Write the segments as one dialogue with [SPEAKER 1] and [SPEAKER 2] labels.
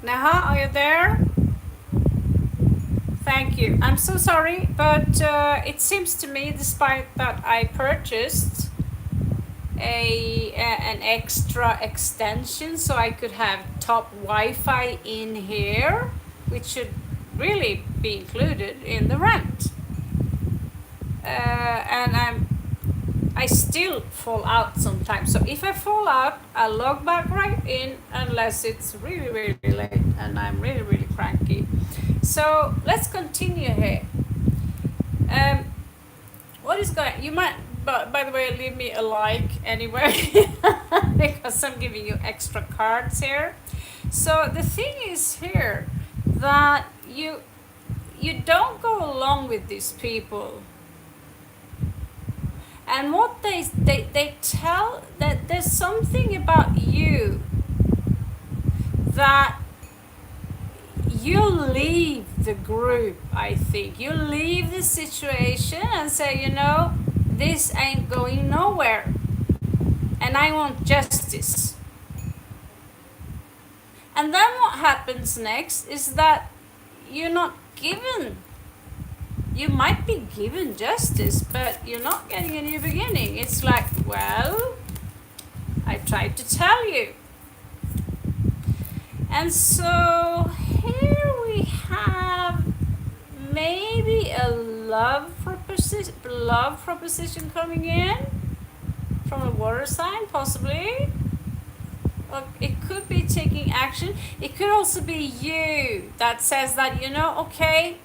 [SPEAKER 1] Neha, are you there? Thank you. I'm so sorry, but it seems to me, despite that I purchased an extra extension so I could have top Wi-Fi in here, which should really be included in the rent. And I still fall out sometimes. So if I fall out, I'll log back right in unless it's really, really late and I'm really, really cranky. So let's continue here. What is going? You might, by the way, leave me a like anyway because I'm giving you extra cards here. So the thing is here that you don't go along with these people. And what they tell, that there's something about you that you'll leave the group, I think. You leave the situation and say, you know, this ain't going nowhere. And I want justice. And then what happens next is that you're not given. You might be given justice, but you're not getting a new beginning. It's like, well, I tried to tell you. And so here we have maybe a love proposition coming in from a water sign, possibly. Or it could be taking action. It could also be you that says that, you know, okay,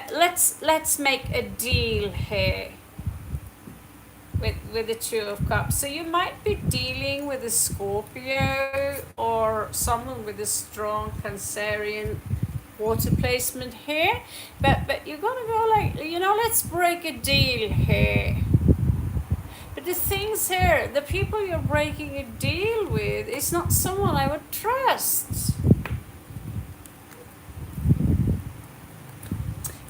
[SPEAKER 1] let's make a deal here with the Two of Cups. So you might be dealing with a Scorpio or someone with a strong Cancerian water placement here, but you're gonna go like, you know, let's break a deal here. But the things here, the people you're breaking a deal with is not someone I would trust.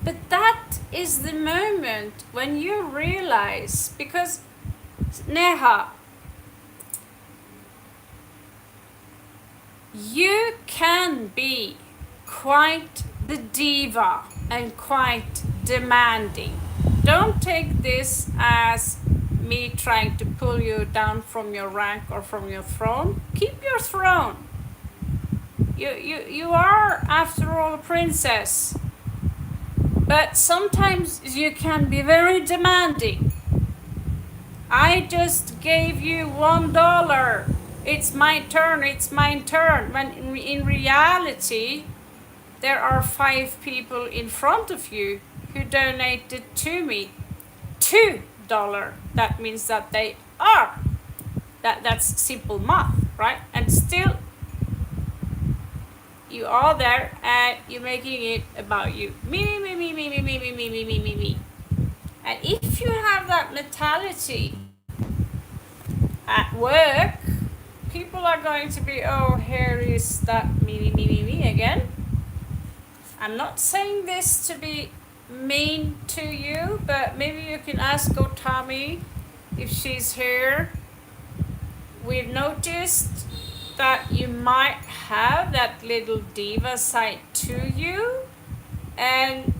[SPEAKER 1] But that is the moment when you realize, because Neha, you can be quite the diva and quite demanding. Don't take this as me trying to pull you down from your rank or from your throne. Keep your throne. You are, after all, a princess. But sometimes you can be very demanding. I just gave you $1. It's my turn, it's my turn. When in reality, there are 5 people in front of you who donated to me $2. That means that they are. That's simple math, right? And still, you are there and you're making it about you. Me. And if you have that mentality at work, people are going to be, oh, here is that me again. I'm not saying this to be mean to you, but maybe you can ask Otami if she's here. We've noticed that you might have that little diva side to you, and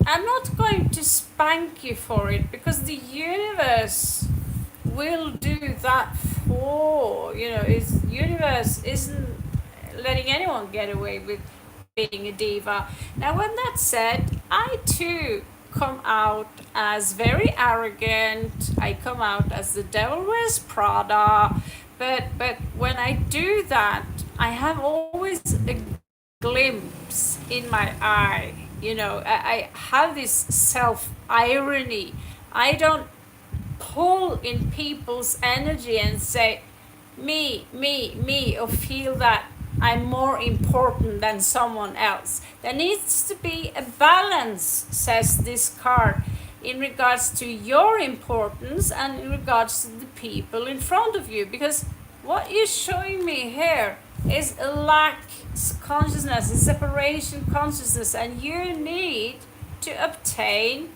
[SPEAKER 1] I'm not going to spank you for it because the universe will do that for, you know, universe isn't letting anyone get away with being a diva. Now when that's said, I too come out as very arrogant. I come out as the devil wears Prada. But when I do that, I have always a glimpse in my eye. You know, I have this self-irony. I don't pull in people's energy and say, me, or feel that I'm more important than someone else. There needs to be a balance, says this card, in regards to your importance and in regards to the people in front of you. Because what you're showing me here is a lack consciousness, a separation consciousness, and you need to obtain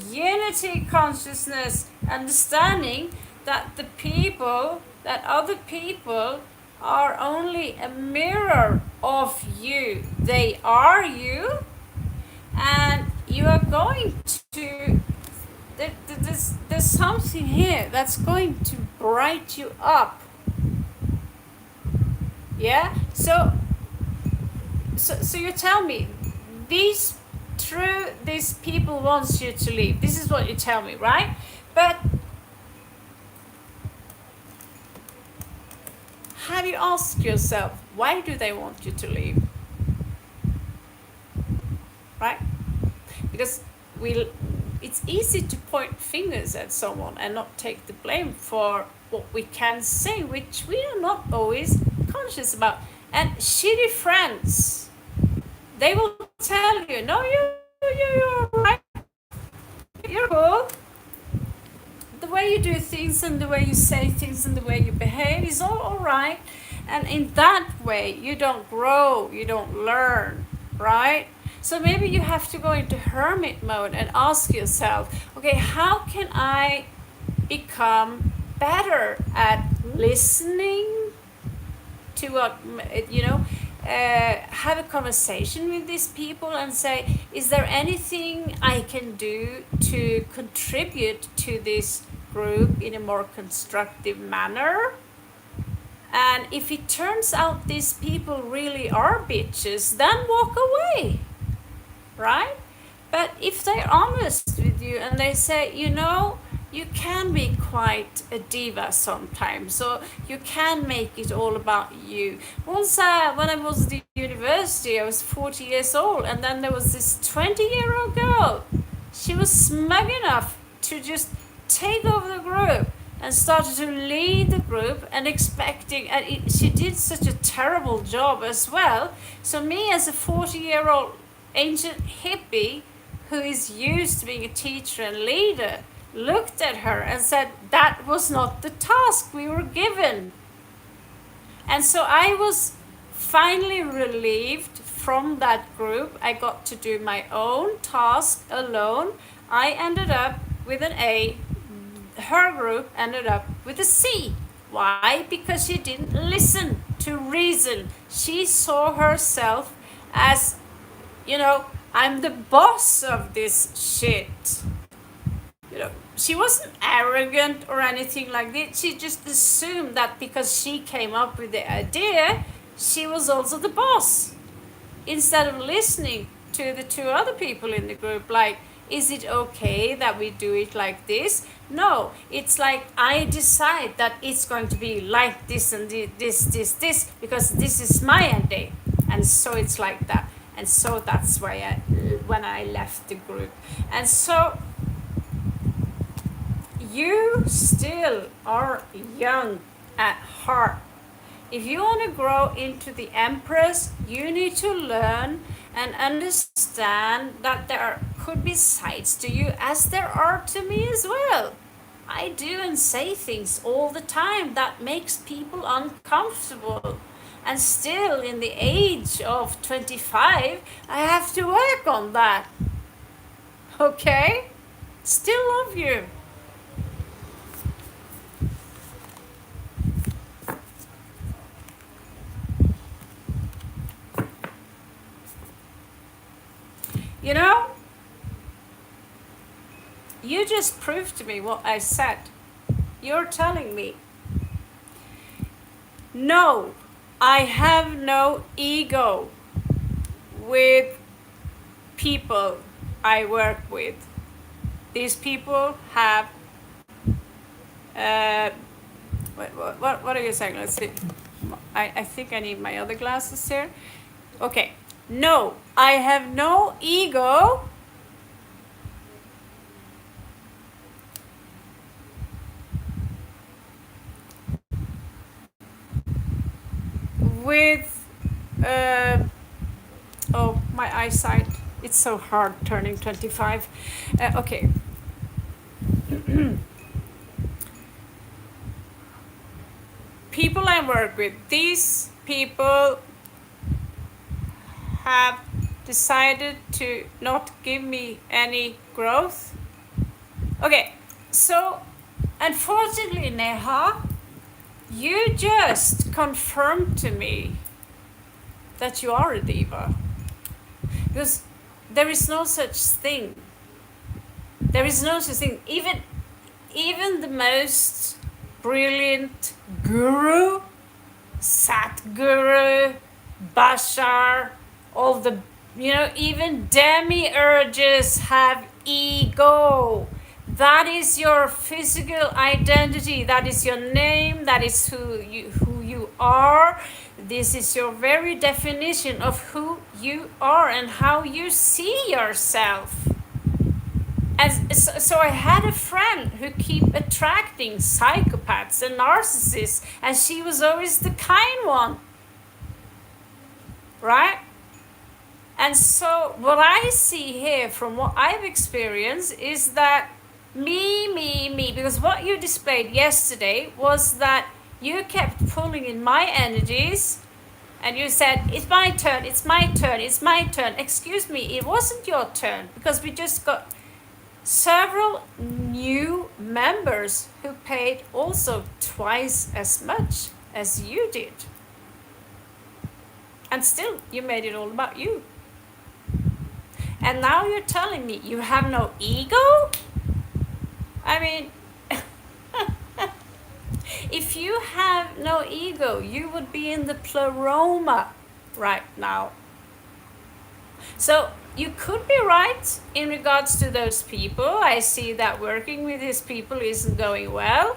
[SPEAKER 1] unity consciousness, understanding that the people, that other people are only a mirror of you. They are you, and you are going to, there's something here that's going to bright you up. Yeah, so you tell me, these people wants you to leave. This is what you tell me, right? But have you asked yourself, why do they want you to leave? Right? Because it's easy to point fingers at someone and not take the blame for what we can say, which we are not always conscious about. And shitty friends, they will tell you, no, you're right, you're cool. The way you do things and the way you say things and the way you behave is all right. And in that way, you don't grow, you don't learn, right? So maybe you have to go into hermit mode and ask yourself, okay, how can I become better at listening to what, have a conversation with these people and say, is there anything I can do to contribute to this group in a more constructive manner? And if it turns out these people really are bitches, then walk away, right? But if they're honest with you and they say, you can be quite a diva sometimes, so you can make it all about you. Once when I was at the university, I was 40 years old, and then there was this 20-year-old girl. She was smug enough to just take over the group and started to lead the group and she did such a terrible job as well. So me as a 40-year-old ancient hippie who is used to being a teacher and leader looked at her and said, that was not the task we were given. And so I was finally relieved from that group. I got to do my own task alone. I ended up with an A. Her group ended up with a C. Why? Because she didn't listen to reason. She saw herself as, I'm the boss of this shit. She wasn't arrogant or anything like that. She just assumed that because she came up with the idea, she was also the boss. Instead of listening to the two other people in the group, like, is it okay that we do it like this? No, it's like, I decide that it's going to be like this and this, because this is my idea. And so it's like that. And so that's why when I left the group. And so you still are young at heart. If you want to grow into the Empress, you need to learn and understand that there could be sides to you as there are to me as well. I do and say things all the time that makes people uncomfortable. And still in the age of 25, I have to work on that. Okay? Still love you. You just proved to me what I said. You're telling me, no, I have no ego with people I work with. These people have, what are you saying? Let's see. I think I need my other glasses here. Okay. No, I have no ego with, my eyesight. It's so hard turning 25. Okay. People I work with, these people have decided to not give me any growth. Okay, so unfortunately, Neha, You just confirmed to me that you are a diva. Because there is no such thing. There is no such thing. Even the most brilliant guru, Satguru, Bashar, all the, even demiurges have ego. That is your physical identity. That is your name. That is who you are. This is your very definition of who you are and how you see yourself. And so I had a friend who kept attracting psychopaths and narcissists, and she was always the kind one, right? And so what I see here from what I've experienced is that me, because what you displayed yesterday was that you kept pulling in my energies and you said, it's my turn, it's my turn, it's my turn. Excuse me, it wasn't your turn, because we just got several new members who paid also twice as much as you did. And still, you made it all about you. And now you're telling me you have no ego? I mean, if you have no ego, you would be in the pleroma right now. So you could be right in regards to those people. I see that working with these people isn't going well.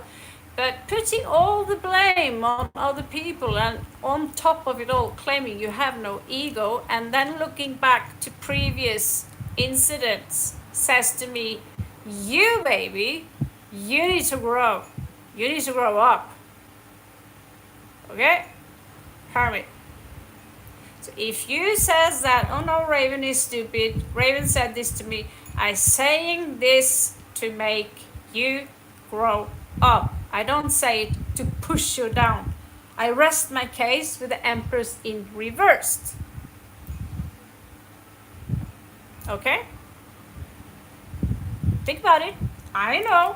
[SPEAKER 1] But putting all the blame on other people and on top of it all claiming you have no ego and then looking back to previous incidents says to me, you baby, you need to grow. You need to grow up. Okay? Hermit. So if you says that, oh no, Raven is stupid, Raven said this to me, I'm saying this to make you grow up. I don't say it to push you down. I rest my case with the Empress in reversed. Okay? Think about it. I know.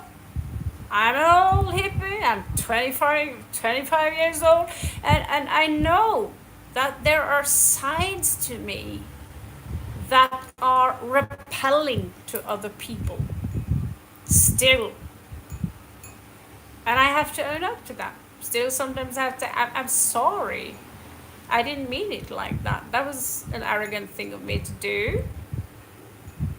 [SPEAKER 1] I'm an old hippie. I'm 25 years old. And I know that there are sides to me that are repelling to other people. Still. And I have to own up to that. Still, sometimes I have to, I'm sorry. I didn't mean it like that. That was an arrogant thing of me to do.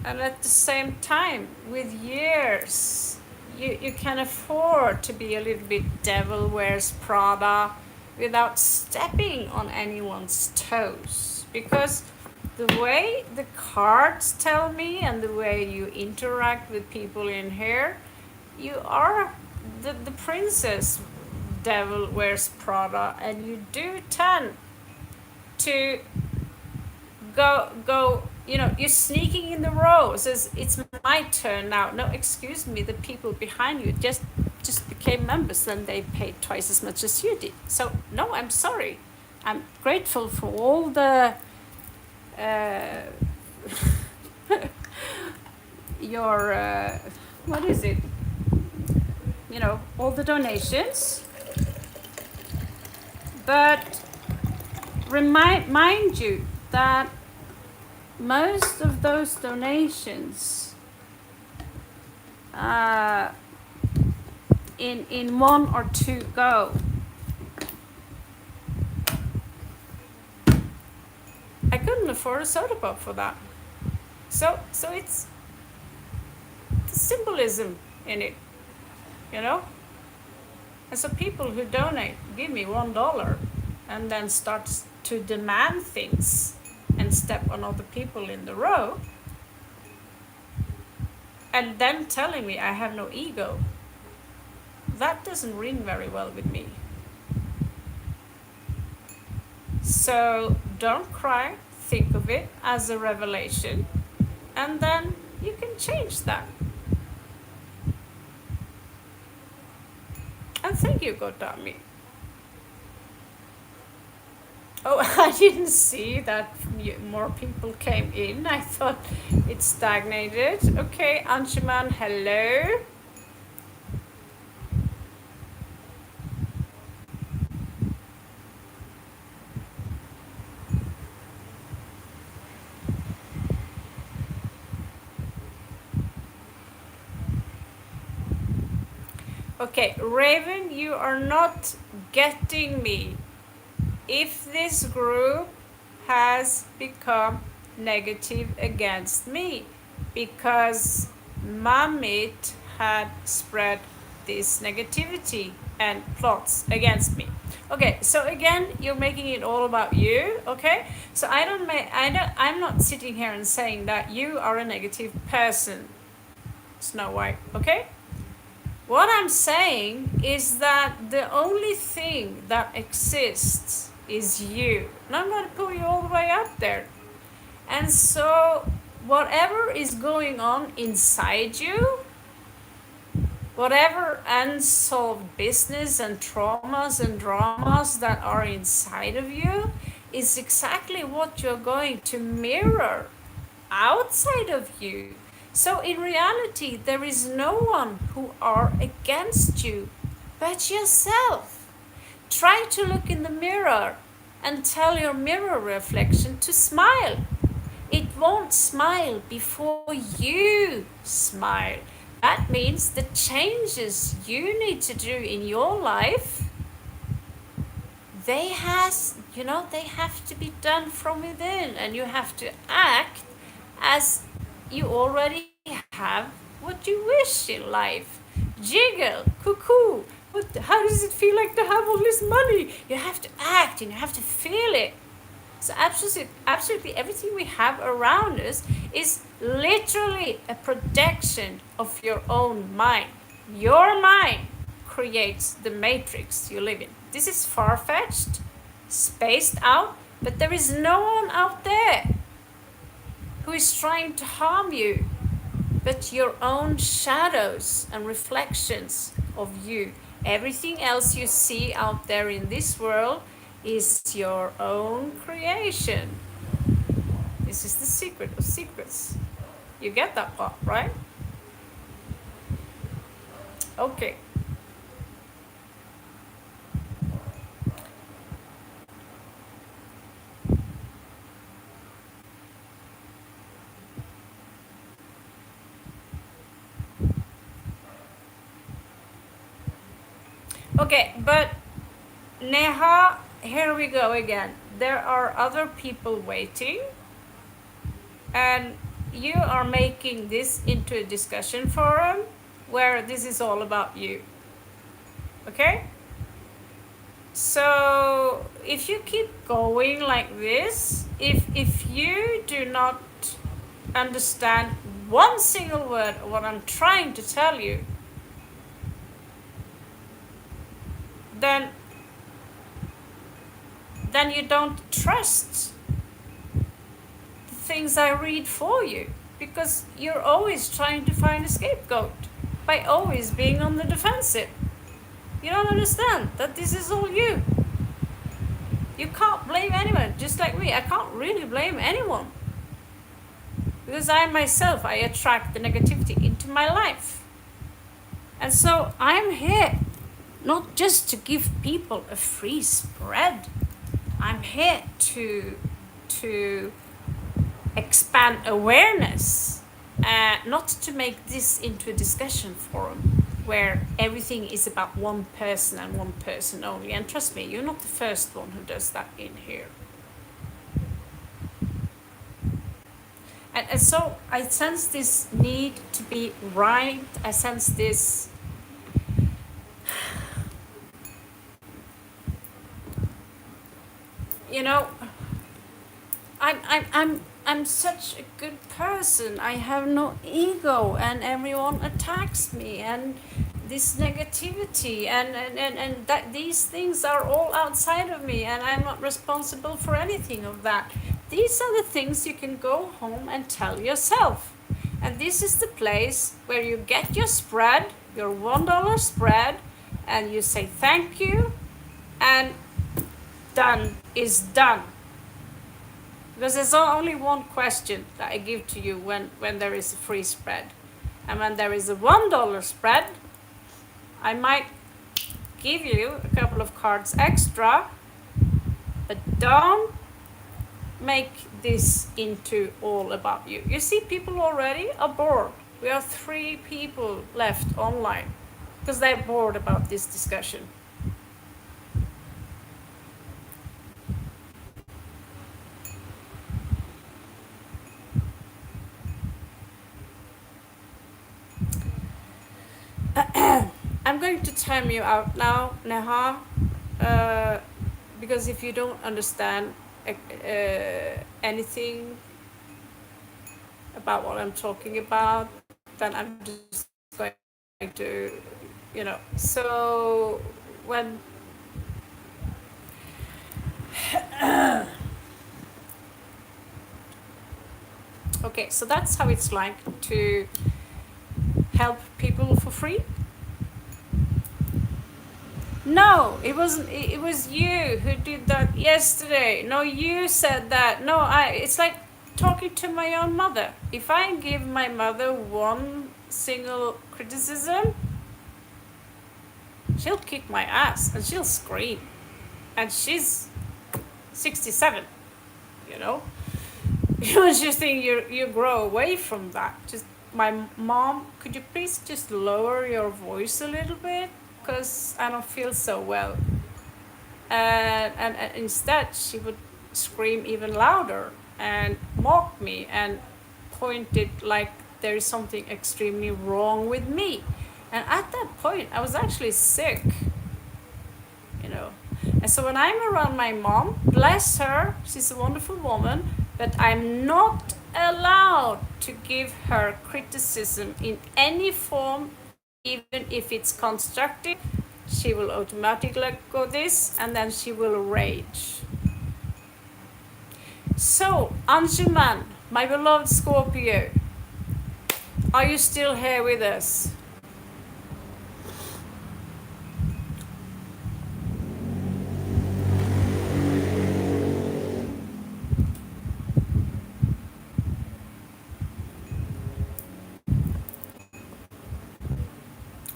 [SPEAKER 1] And at the same time, with years, you can afford to be a little bit devil wears Prada without stepping on anyone's toes. Because the way the cards tell me and the way you interact with people in here, you are the princess devil wears Prada, and you do tend to go you're sneaking in the row. Says it's my turn now. No, excuse me, the people behind you just became members and they paid twice as much as you did. So no, I'm sorry. I'm grateful for all the your what is it? All the donations. But mind you that most of those donations in one or two go. I couldn't afford a soda pop for that. So it's the symbolism in it, And so people who donate give me $1 and then start to demand things and step on other people in the row, and then telling me I have no ego, that doesn't ring very well with me. So don't cry, think of it as a revelation, and then you can change that. And thank you, Godami. Oh, I didn't see that more people came in. I thought it stagnated. Okay, Anshuman, hello. Okay, Raven, you are not getting me. If this group has become negative against me because Mamit had spread this negativity and plots against me. Okay, so again, you're making it all about you. Okay, so I'm not sitting here and saying that you are a negative person, Snow White. Okay, what I'm saying is that the only thing that exists is you. And I'm going to pull you all the way up there. And so, whatever is going on inside you, whatever unsolved business and traumas and dramas that are inside of you, is exactly what you're going to mirror outside of you. So in reality, there is no one who are against you but yourself. Try to look in the mirror and tell your mirror reflection to smile. It won't smile before you smile. That means the changes you need to do in your life, they have to be done from within, and you have to act as you already have what you wish in life. Jiggle, cuckoo. How does it feel like to have all this money? You have to act and you have to feel it. So absolutely everything we have around us is literally a projection of your own mind. Your mind creates the matrix you live in. This is far-fetched, spaced out, but there is no one out there who is trying to harm you, but your own shadows and reflections of you. Everything else you see out there in this world is your own creation. This is the secret of secrets. You get that part, right? Okay. Okay, but Neha, here we go again. There are other people waiting, and you are making this into a discussion forum where this is all about you. Okay? So if you keep going like this, if you do not understand one single word of what I'm trying to tell you, then you don't trust the things I read for you, because you're always trying to find a scapegoat by always being on the defensive. You don't understand that this is all you. You can't blame anyone, just like me. I can't really blame anyone, because I myself, I attract the negativity into my life. And so I'm here not just to give people a free spread. I'm here to expand awareness, not to make this into a discussion forum where everything is about one person and one person only. And trust me, you're not the first one who does that in here. And so I sense this need to be right. I sense this I'm such a good person. I have no ego, and everyone attacks me, and this negativity and that these things are all outside of me, and I'm not responsible for anything of that. These are the things you can go home and tell yourself. And this is the place where you get your spread, your $1 spread, and you say thank you, and done is done. Because there's only one question that I give to you when there is a free spread. And when there is a $1 spread, I might give you a couple of cards extra, but don't make this into all about you. You see, people already are bored. We are 3 people left online. because they're bored about this discussion. I'm going to time you out now, Neha, because if you don't understand anything about what I'm talking about, then I'm just going to, So when okay, so that's how it's like to help people for free. No, it wasn't. It was you who did that yesterday. No, you said that. No, it's like talking to my own mother. If I give my mother one single criticism, she'll kick my ass and she'll scream. And she's 67, you know. You just think you grow away from that. Just my mom, could you please just lower your voice a little bit? Because I don't feel so well. And instead she would scream even louder and mock me and point it like there is something extremely wrong with me. And at that point I was actually sick, you know. And so when I'm around my mom, bless her, she's a wonderful woman, but I'm not allowed to give her criticism in any form, even if it's constructive. She will automatically go this, and then she will rage. So, Anshuman, my beloved Scorpio, are you still here with us?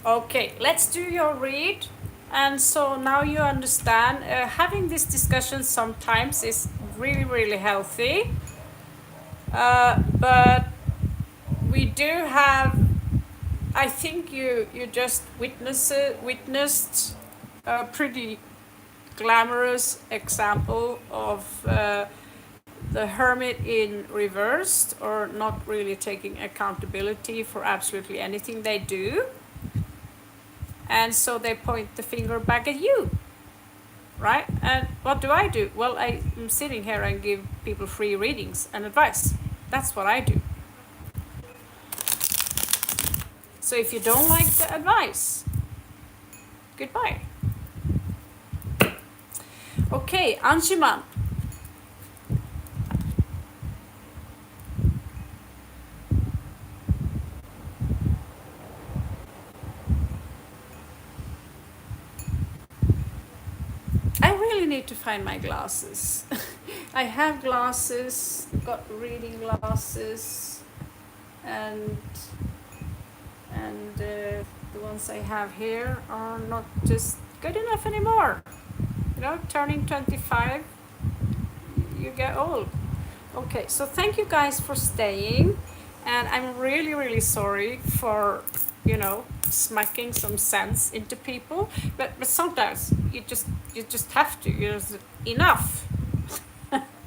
[SPEAKER 1] Okay, let's do your read. And so now you understand, having this discussion sometimes is really, really healthy. But we do have, I think you just witnessed a pretty glamorous example of the hermit in reversed, or not really taking accountability for absolutely anything they do. And so they point the finger back at you, right? And what do? Well, I'm sitting here and give people free readings and advice. That's what I do. So if you don't like the advice, goodbye. Okay, Anshuman. I really need to find my glasses. I have glasses, got reading glasses, and the ones I have here are not just good enough anymore. You know, turning 25, you get old. Okay, so thank you guys for staying, and I'm really, really sorry for, smacking some sense into people, but sometimes you just have to. Enough.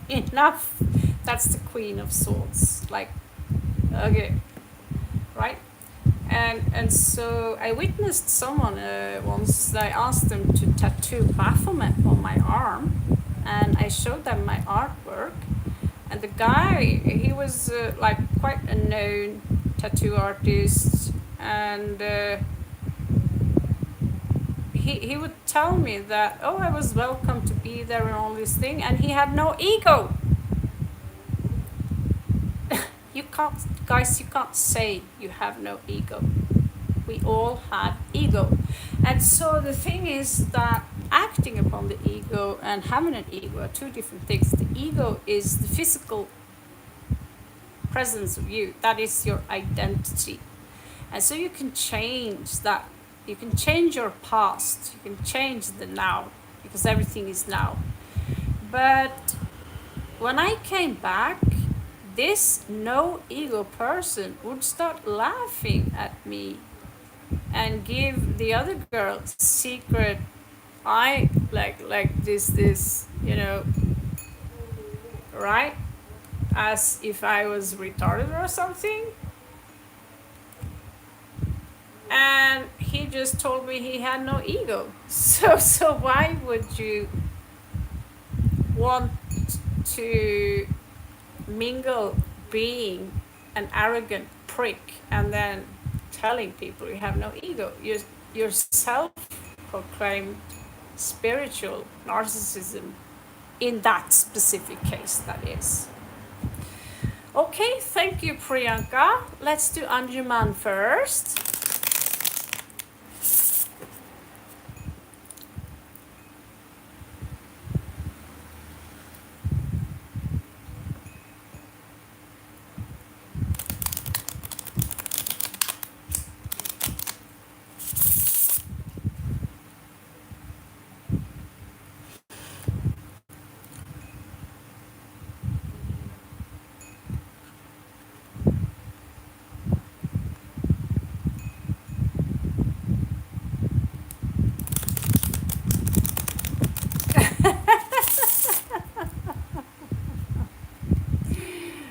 [SPEAKER 1] Enough. That's the Queen of Swords. Like, okay, right? And so I witnessed someone once. I asked them to tattoo Baphomet on my arm, and I showed them my artwork. And the guy, he was like quite a known tattoo artist, and he would tell me that, oh, I was welcome to be there and all this thing, and he had no ego. You can't say you have no ego. We all have ego. And so the thing is that acting upon the ego and having an ego are two different things. The ego is the physical presence of you. That is your identity. And so you can change that. You can change your past. You can change the now, because everything is now. But when I came back, this no ego person would start laughing at me and give the other girl secret I like this, you know, right? As if I was retarded or something. And he just told me he had no ego. So why would you want to mingle being an arrogant prick and then telling people you have no ego? You're self-proclaimed spiritual narcissism in that specific case, that is. Okay, thank you, Priyanka. Let's do Anjuman first.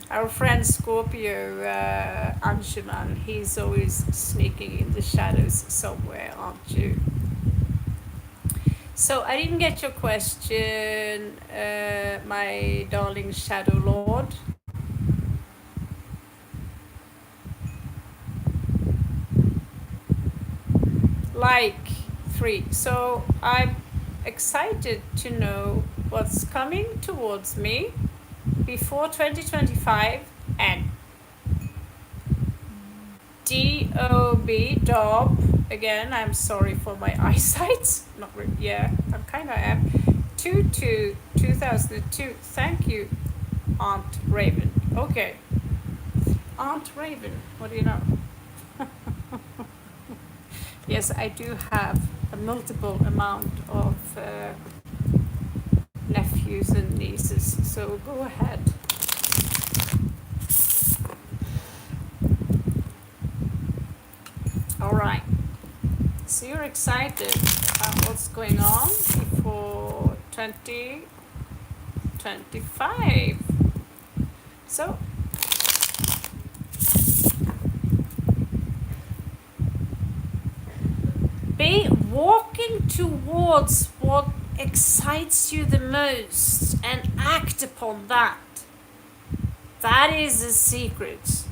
[SPEAKER 1] Our friend Scorpio, Anshuman, he's always sneaking in the shadows somewhere, aren't you? So I didn't get your question, my darling Shadow Lord. Like 3. So I'm excited to know what's coming towards me before 2025, and DOB, again, I'm sorry for my eyesight, not really, yeah, I kind of am, 2002, thank you, Aunt Raven. Okay, Aunt Raven, what do you know? Yes, I do have a multiple amount of nephews and nieces, so go ahead. All right, so you're excited about what's going on for 2025. So be walking towards what excites you the most and act upon that. That is the secret.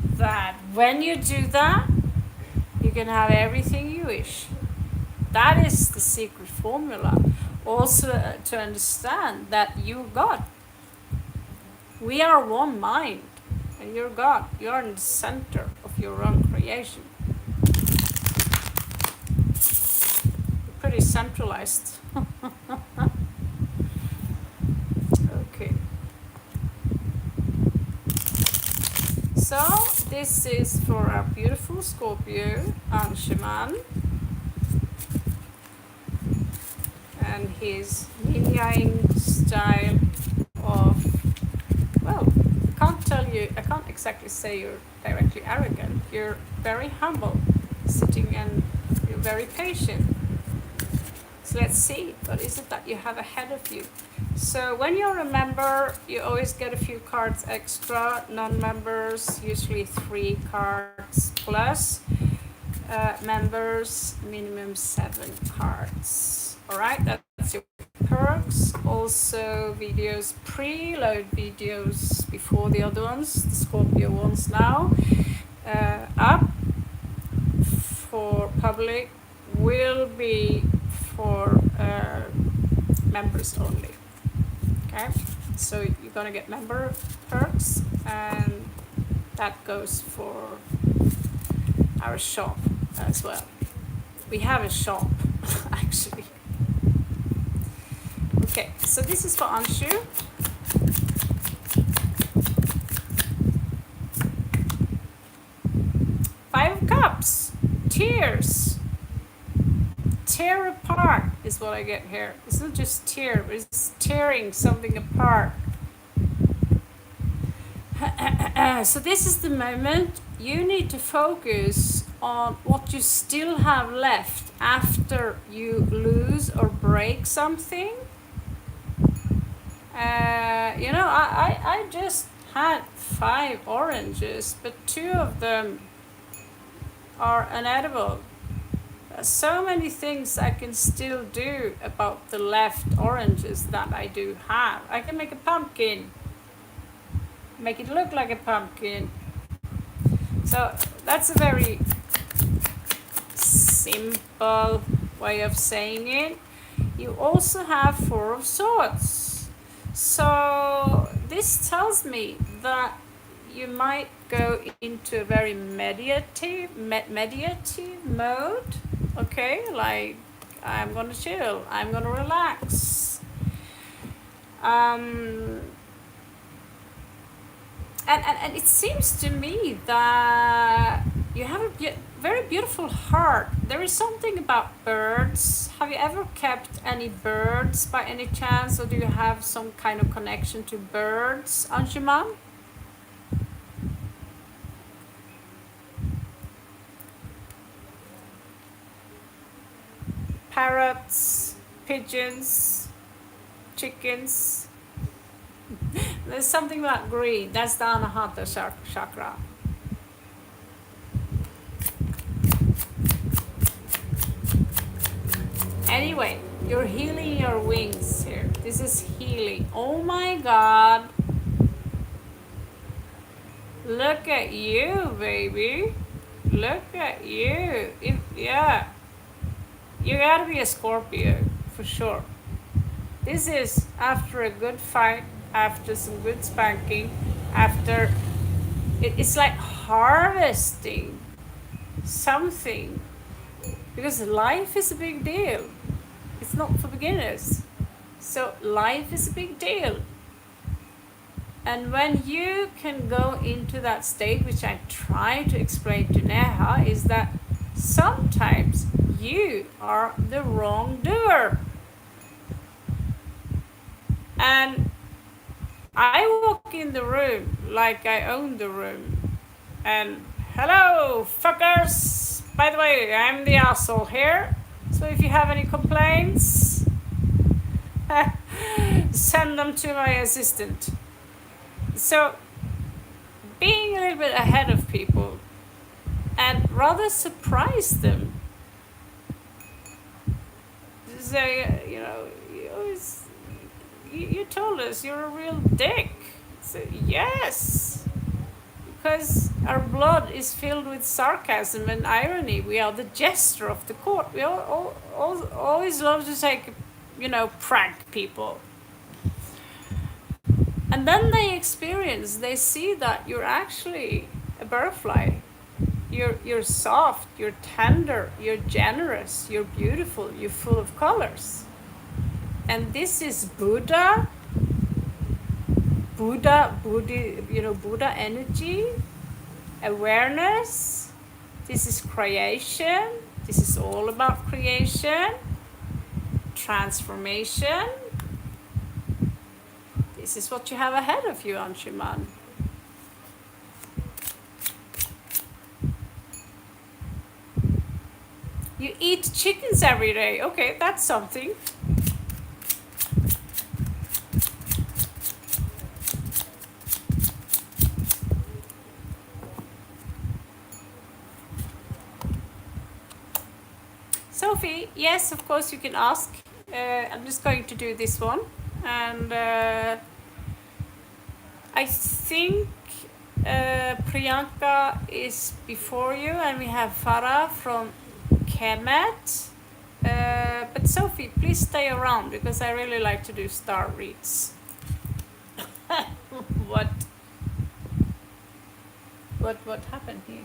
[SPEAKER 1] That when you do that, you can have everything you wish. That is the secret formula. Also to understand that you're God. We are one mind, and you're God. You're in the center of your own creation. You're pretty centralized. Okay. So this is for our beautiful Scorpio, Anshuman, and his yin-yang style of, well, I can't exactly say you're directly arrogant. You're very humble, sitting, and you're very patient. So let's see, what is it that you have ahead of you? So when you're a member, you always get a few cards extra. Non-members, usually 3 cards plus. Members, minimum 7 cards. All right, that's your perks. Also videos, preload videos before the other ones, the Scorpio ones now, up for public, will be for members only. Okay, so you're gonna get member perks, and that goes for our shop as well. We have a shop actually. Okay, so this is for Anshu. Five of Cups, tears. Tear apart is what I get here. It's not just tear, but it's tearing something apart. So this is the moment you need to focus on what you still have left after you lose or break something. You know, I just had 5 oranges, but 2 of them are inedible. So many things I can still do about the left oranges that I do have. I can make a pumpkin, make it look like a pumpkin. So that's a very simple way of saying it. You also have 4 of swords. So this tells me that you might go into a very meditative mode. Okay, like I'm gonna chill, I'm gonna relax. And it seems to me that you have a very beautiful heart. There is something about birds. Have you ever kept any birds by any chance, or do you have some kind of connection to birds, Anshuman? Parrots, pigeons, chickens. There's something about green. That's the Anahata chakra. Anyway, you're healing your wings here. This is healing. Oh my God. Look at you, baby. Look at you. Yeah. You gotta be a Scorpio, for sure. This is after a good fight, after some good spanking, after... It's like harvesting something. Because life is a big deal. It's not for beginners. So life is a big deal. And when you can go into that state, which I try to explain to Neha, is that sometimes you are the wrongdoer. And I walk in the room like I own the room. And hello, fuckers! By the way, I'm the asshole here. So if you have any complaints, send them to my assistant. So being a little bit ahead of people and rather surprise them. Say, you know, you told us you're a real dick. So yes, because our blood is filled with sarcasm and irony. We are the jester of the court. We always love to take, you know, prank people. And then they see that you're actually a butterfly. You're soft, you're tender, you're generous, you're beautiful, you're full of colors. And this is Buddha, you know, Buddha energy, awareness. This is creation. This is all about creation, transformation. This is what you have ahead of you, Anshuman. You eat chickens every day. Okay, that's something. Sophie, yes, of course you can ask. I'm just going to do this one. And I think Priyanka is before you, and we have Farah from Kemet. But Sophie, please stay around because I really like to do star reads. What happened here?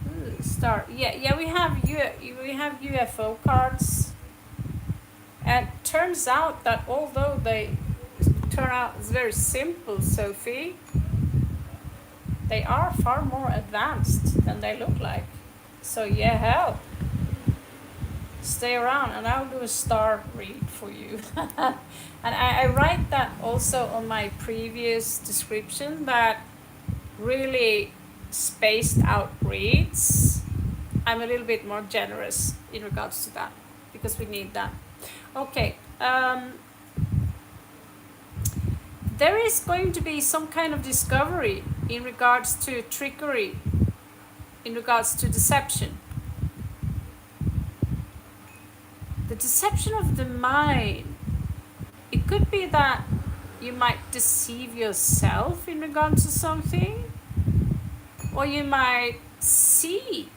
[SPEAKER 1] Ooh, star. Yeah. We have UFO cards, and turns out that although they turn out very simple, Sophie, they are far more advanced than they look like. So yeah, hell. stay around and I'll do a star read for you. And I write that also on my previous description, that really spaced out reads, I'm a little bit more generous in regards to that, because we need that. Okay, there is going to be some kind of discovery in regards to trickery, in regards to deception. The deception of the mind. It could be that you might deceive yourself in regards to something, or you might see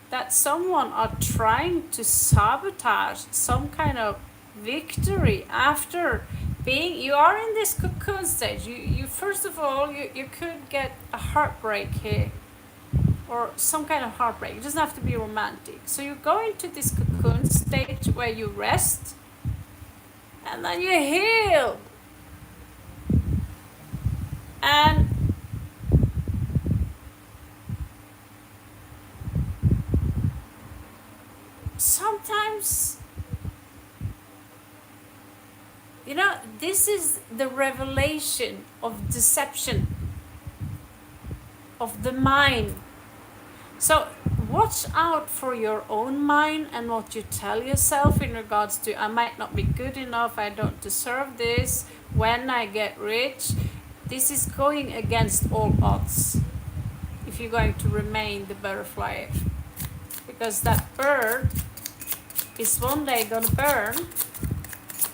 [SPEAKER 1] that someone are trying to sabotage some kind of victory after being, you are in this cocoon stage. You first of all, you could get a heartbreak here, or some kind of heartbreak. It doesn't have to be romantic. So you go into this cocoon stage where you rest, and then you heal. And sometimes, you know, this is the revelation of deception of the mind. So watch out for your own mind and what you tell yourself in regards to, I might not be good enough, I don't deserve this, when I get rich. This is going against all odds if you're going to remain the butterfly, because that bird is one day gonna burn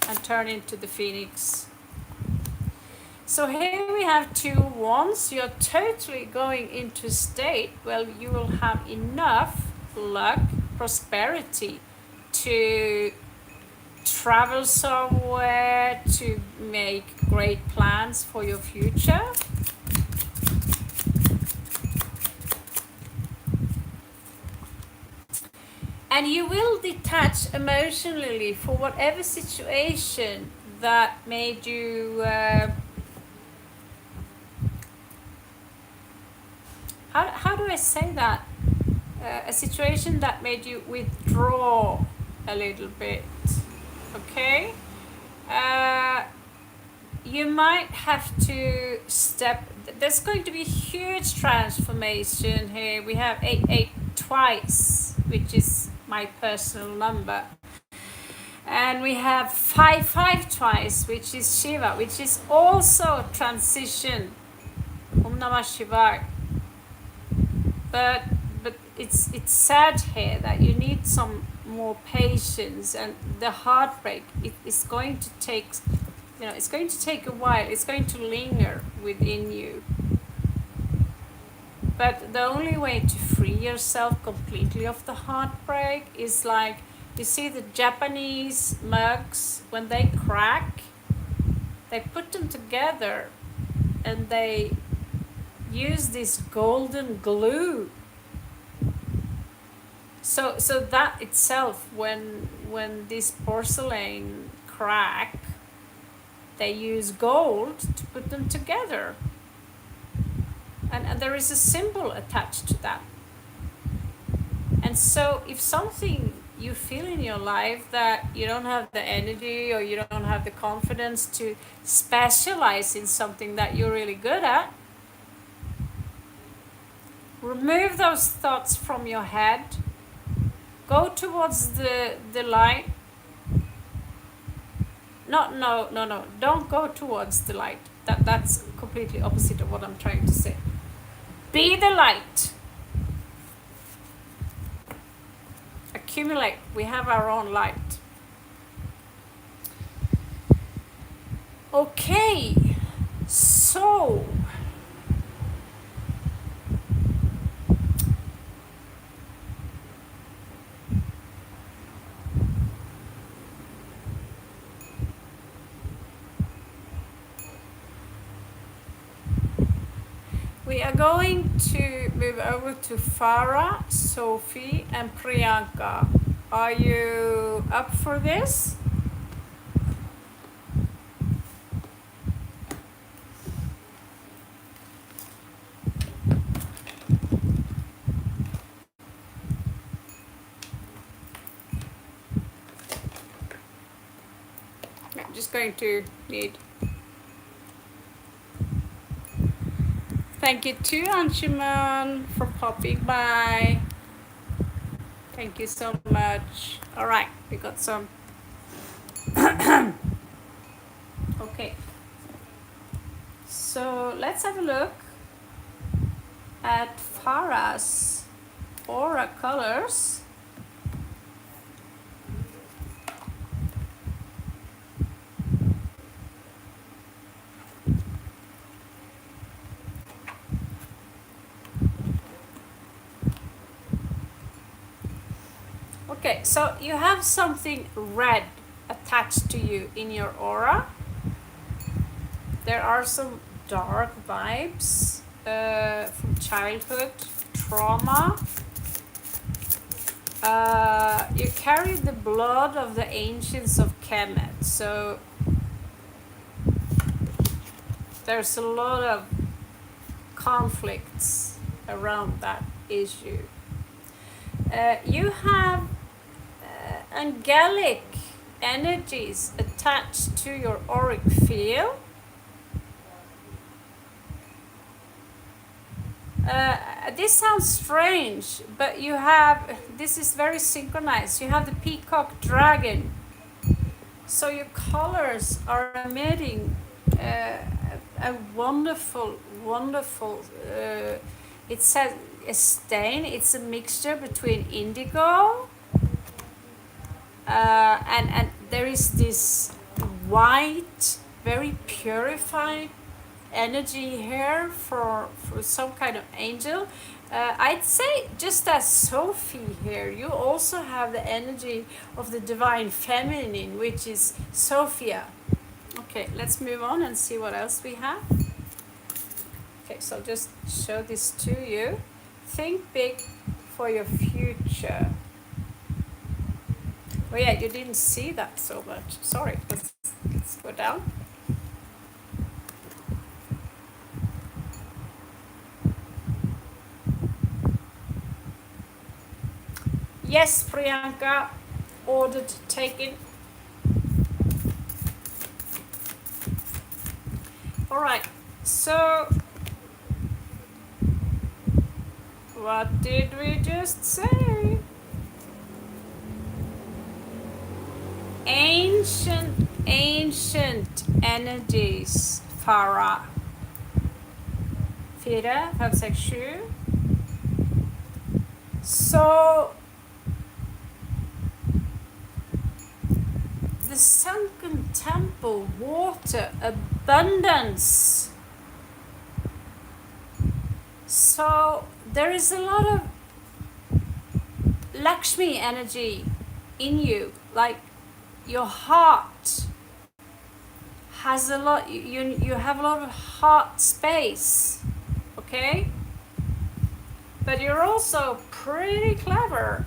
[SPEAKER 1] and turn into the phoenix. So here we have 2 wands. You're totally going into a state where you will have enough luck, prosperity to travel somewhere, to make great plans for your future. And you will detach emotionally for whatever situation that made you how do I say that? A situation that made you withdraw a little bit, okay? You might have to step, there's going to be huge transformation here. We have 8 twice, which is my personal number. And we have 5 twice, which is Shiva, which is also transition. Om Namah Shivaya. But it's sad here that you need some more patience, and the heartbreak, it's going to take, you know, it's going to take a while. It's going to linger within you. But the only way to free yourself completely of the heartbreak is, like, you see the Japanese mugs, when they crack, they put them together and they use this golden glue. So that itself, when this porcelain crack, they use gold to put them together. And there is a symbol attached to that. And so if something you feel in your life that you don't have the energy, or you don't have the confidence to specialize in something that you're really good at, remove those thoughts from your head. Go towards the light. No. Don't go towards the light. That's completely opposite of what I'm trying to say. Be the light. Accumulate. We have our own light. Okay. So we are going to move over to Farah, Sophie, and Priyanka. Are you up for this? I'm just going to need. Thank you to Anshuman for popping by. Thank you so much. All right, we got some. Okay, so let's have a look at Farah's aura colors. Okay, so you have something red attached to you in your aura. There are some dark vibes from childhood, trauma. You carry the blood of the ancients of Kemet, so there's a lot of conflicts around that issue. You have angelic energies attached to your auric field. This sounds strange, but you have, this is very synchronized. You have the peacock dragon. So your colors are emitting a wonderful, wonderful, it says a stain. It's a mixture between indigo and there is this white, very purified energy here for some kind of angel. I'd say just as Sophie here, you also have the energy of the divine feminine, which is Sophia. Okay, let's move on and see what else we have. Okay, so I'll just show this to you. Think big for your future. Oh yeah, you didn't see that so much. Sorry, let's go down. Yes, Priyanka, ordered, taken. All right, so what did we just say? Ancient energies, Farah. 4, 5, 6, 7. So the sunken temple, water, abundance. So there is a lot of Lakshmi energy in you, like your heart has a lot, you have a lot of heart space, okay? But you're also pretty clever.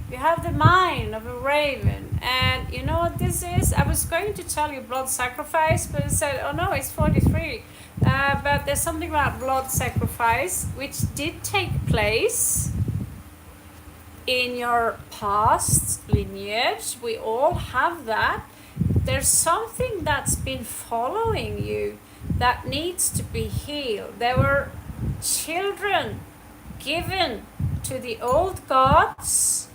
[SPEAKER 1] You have the mind of a raven. And you know what this is? I was going to tell you blood sacrifice, but I said, oh no, it's 43. But there's something about blood sacrifice, which did take place in your past lineage. We all have that. There's something that's been following you that needs to be healed. There were children given to the old gods,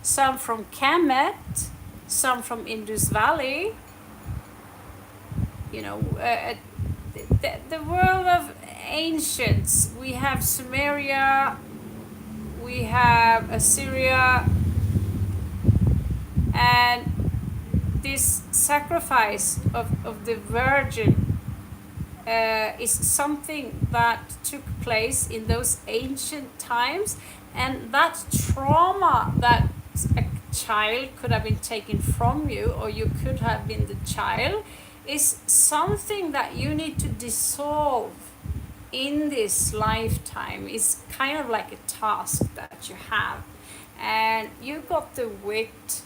[SPEAKER 1] some from Kemet, some from Indus Valley. You know, the world of ancients. We have Sumeria, we have Assyria, and this sacrifice of the Virgin is something that took place in those ancient times, and that trauma that a child could have been taken from you, or you could have been the child, is something that you need to dissolve in this lifetime. It's kind of like a task that you have, and you got the wit,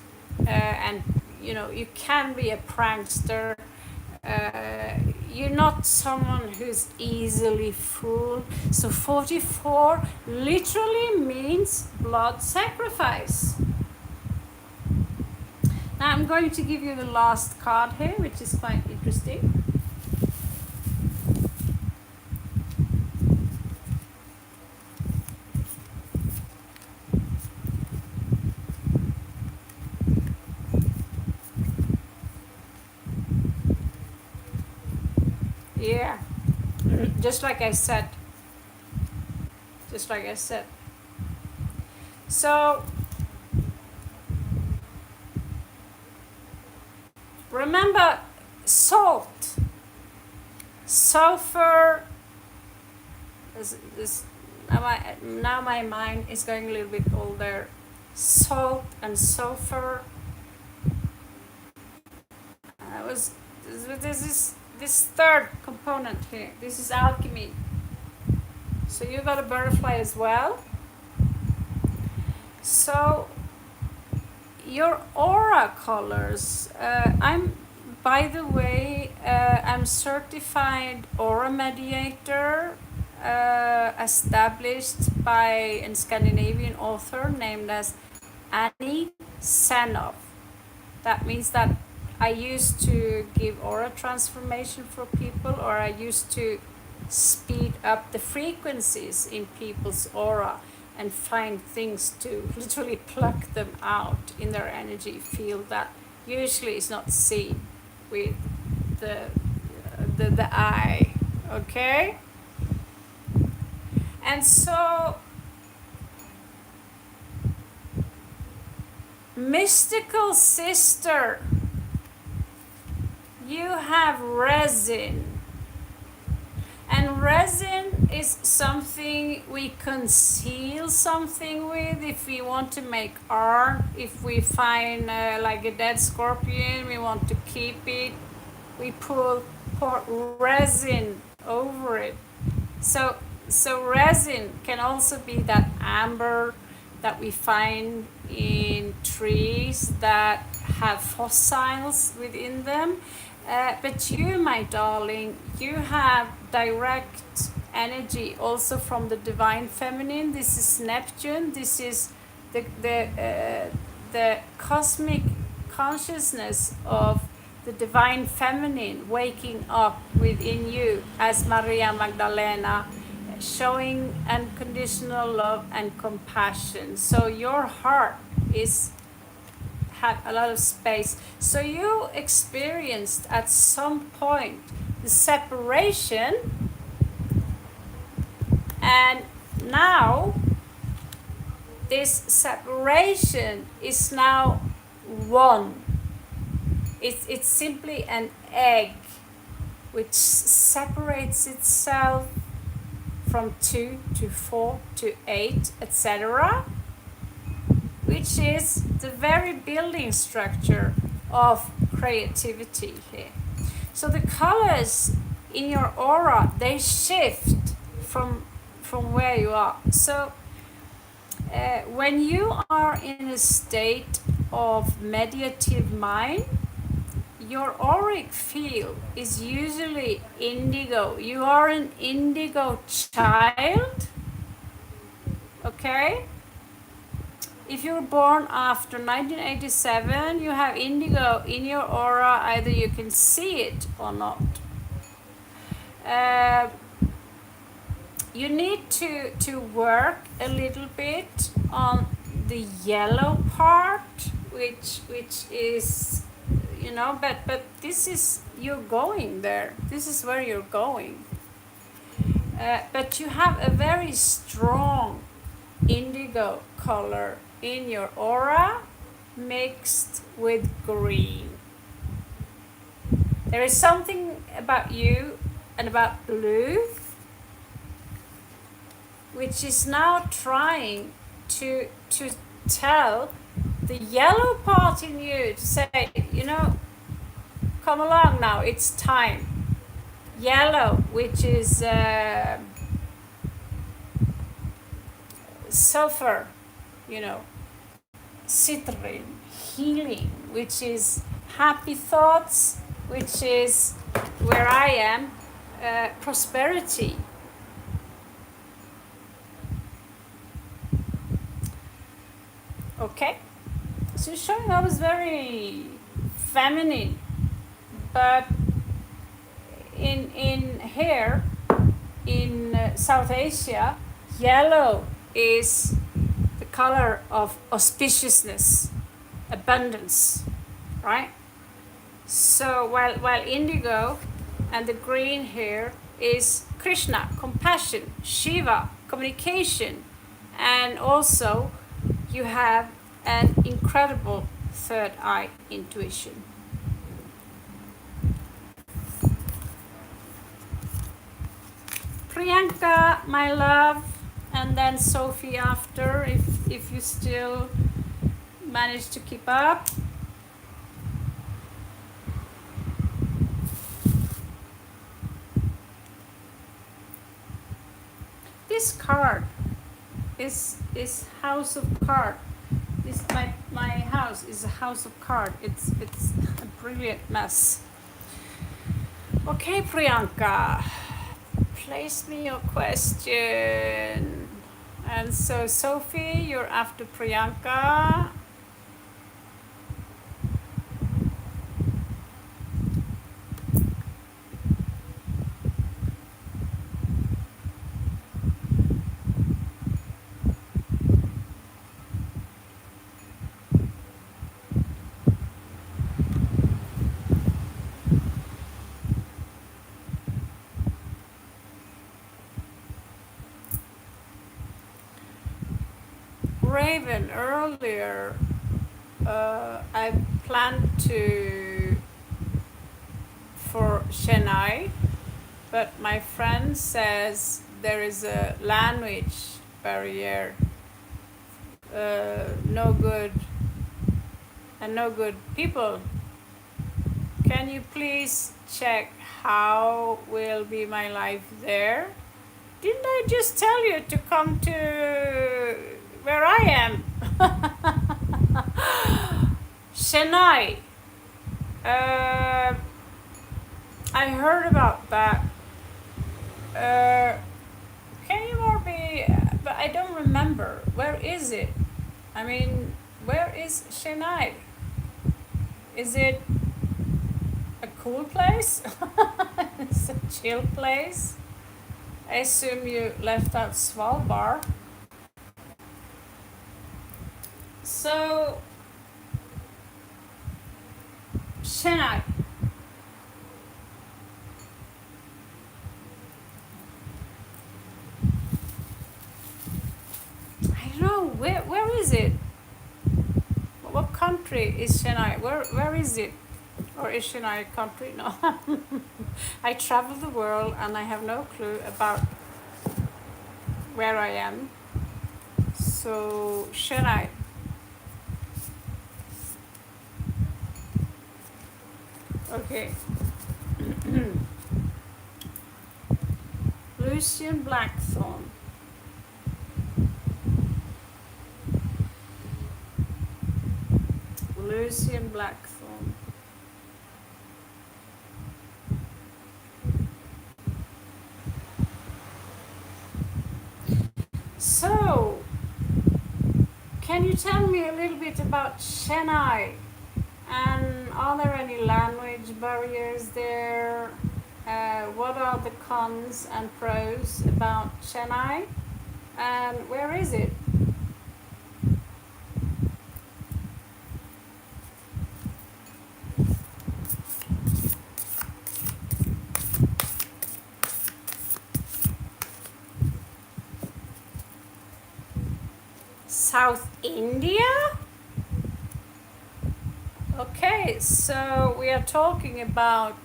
[SPEAKER 1] and you know, you can be a prankster. You're not someone who's easily fooled. So 44 literally means blood sacrifice. Now I'm going to give you the last card here, which is quite interesting. Yeah, just like I said. Just like I said. So, remember salt, sulfur. Now my mind is going a little bit older. Salt and sulfur. This third component here. This is alchemy. So you got a butterfly as well. So your aura colors. By the way, I'm certified aura mediator, established by a Scandinavian author named as Annie Sanov. That means that I used to give aura transformation for people, or I used to speed up the frequencies in people's aura and find things to literally pluck them out in their energy field that usually is not seen with the eye. Okay? And so mystical sister, you have resin. And resin is something we conceal something with if we want to make art. If we find like a dead scorpion, we want to keep it, we pour resin over it. So resin can also be that amber that we find in trees that have fossils within them. But you, my darling, you have direct energy also from the divine feminine. This is Neptune. This is the cosmic consciousness of the divine feminine waking up within you as Maria Magdalena, showing unconditional love and compassion. So your heart have a lot of space. So you experienced at some point the separation, and now this separation is now one. It's simply an egg which separates itself from 2 to 4 to 8, etc., which is the very building structure of creativity here. So the colors in your aura, they shift from where you are. So when you are in a state of meditative mind, your auric field is usually indigo. You are an indigo child, okay? If you're born after 1987, you have indigo in your aura. Either you can see it or not. You need to work a little bit on the yellow part, which is, you know, but this is, you're going there. This is where you're going. But you have a very strong indigo color in your aura mixed with green. There is something about you and about blue which is now trying to tell the yellow part in you to say, you know, come along now, it's time. Yellow, which is sulfur, you know, citrine, healing, which is happy thoughts, which is where I am, prosperity. Okay, so showing up is very feminine, but in here in South Asia, yellow is the color of auspiciousness, abundance, right? So while indigo and the green here is Krishna, compassion, Shiva, communication, and also you have an incredible third eye intuition. Priyanka, my love, and then Sophie after, if you still manage to keep up. This card is house of card. This my house is a house of card. It's a brilliant mess. Okay, Priyanka, place me your question. And so Sophie, you're after Priyanka. Raven, earlier I planned to for Chennai, but my friend says there is a language barrier, no good and no good people. Can you please check how will be my life there? Didn't I just tell you to come to where I am? Chennai. I heard about that. Can you more be? But I don't remember. Where is it? I mean, where is Chennai? Is it a cool place? It's a chill place. I assume you left out Svalbard. So, Chennai. I don't know, where is it? What country is Chennai? Where is it? Or is Chennai a country? No. I travel the world and I have no clue about where I am. So, Chennai. Okay. Lucian Blackthorn. Lucian Blackthorn. So, can you tell me a little bit about Chennai? And are there any language barriers there? What are the cons and pros about Chennai? And where is it? South India? Okay, so we are talking about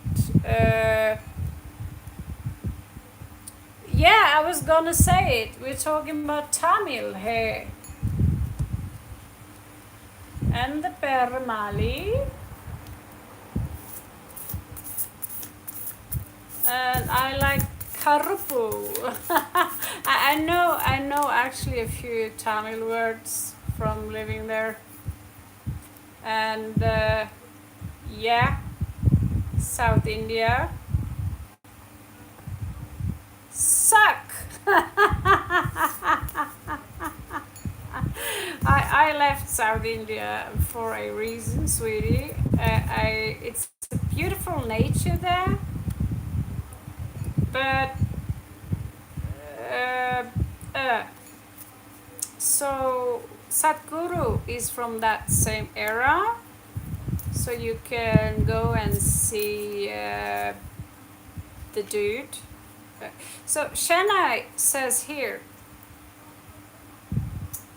[SPEAKER 1] yeah, I was gonna say it. We're talking about Tamil here. And the Peramali. And I like Karupu. I know actually a few Tamil words from living there. And yeah, South India. Suck. I left South India for a reason, sweetie. It's a beautiful nature there, but uh, uh, so Sadhguru is from that same era, so you can go and see the dude. So Chennai says here,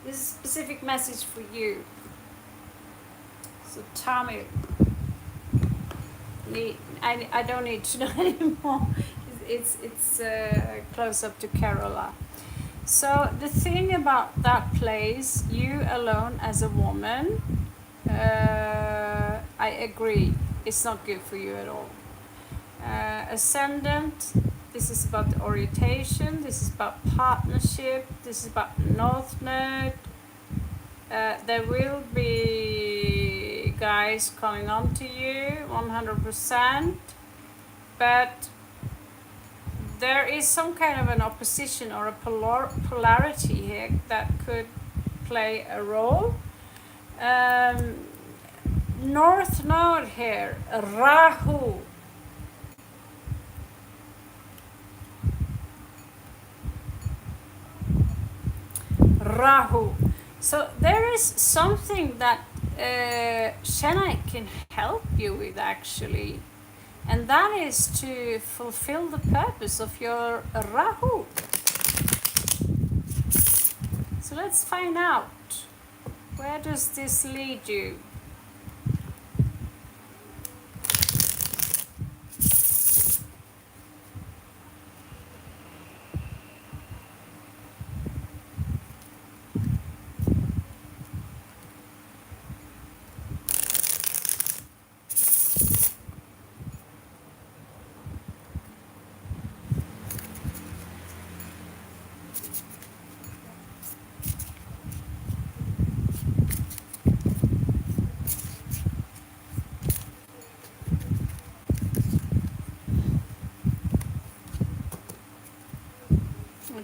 [SPEAKER 1] this is a specific message for you. So Tamil, I don't need to know anymore. It's close up to Kerala. So the thing about that place, you alone as a woman, I agree, it's not good for you at all. Ascendant, this is about the orientation, this is about partnership, this is about North Node. There will be guys coming on to you 100%, but there is some kind of an opposition or a polarity here that could play a role. North Node here, Rahu. Rahu. So there is something that Chennai can help you with actually, and that is to fulfill the purpose of your Rahu. So let's find out, where does this lead you?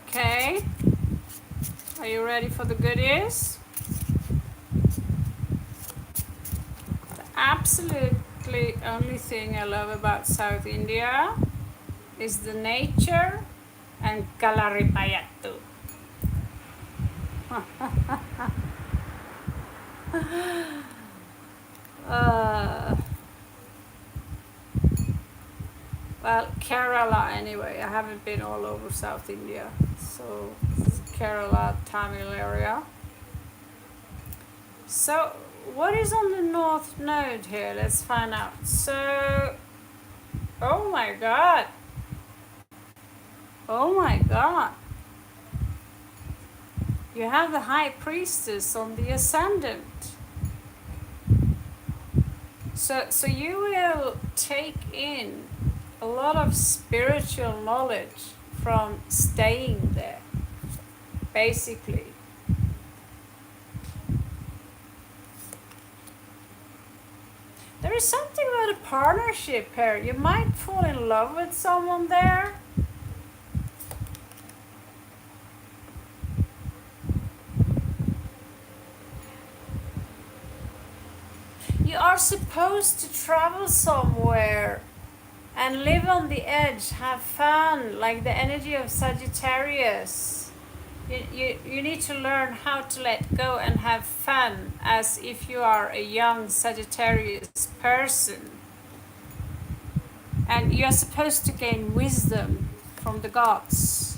[SPEAKER 1] Okay, are you ready for the goodies? The absolutely only thing I love about South India is the nature and Kalaripayattu. Well, Kerala anyway. I haven't been all over South India, so this is Kerala, Tamil area. So what is on the North Node here? Let's find out. So, oh my God. Oh my God. You have the High Priestess on the Ascendant. So you will take in a lot of spiritual knowledge from staying there, basically. There is something about a partnership here. You might fall in love with someone there. You are supposed to travel somewhere and live on the edge, have fun, like the energy of Sagittarius. You need to learn how to let go and have fun as if you are a young Sagittarius person. And you are supposed to gain wisdom from the gods.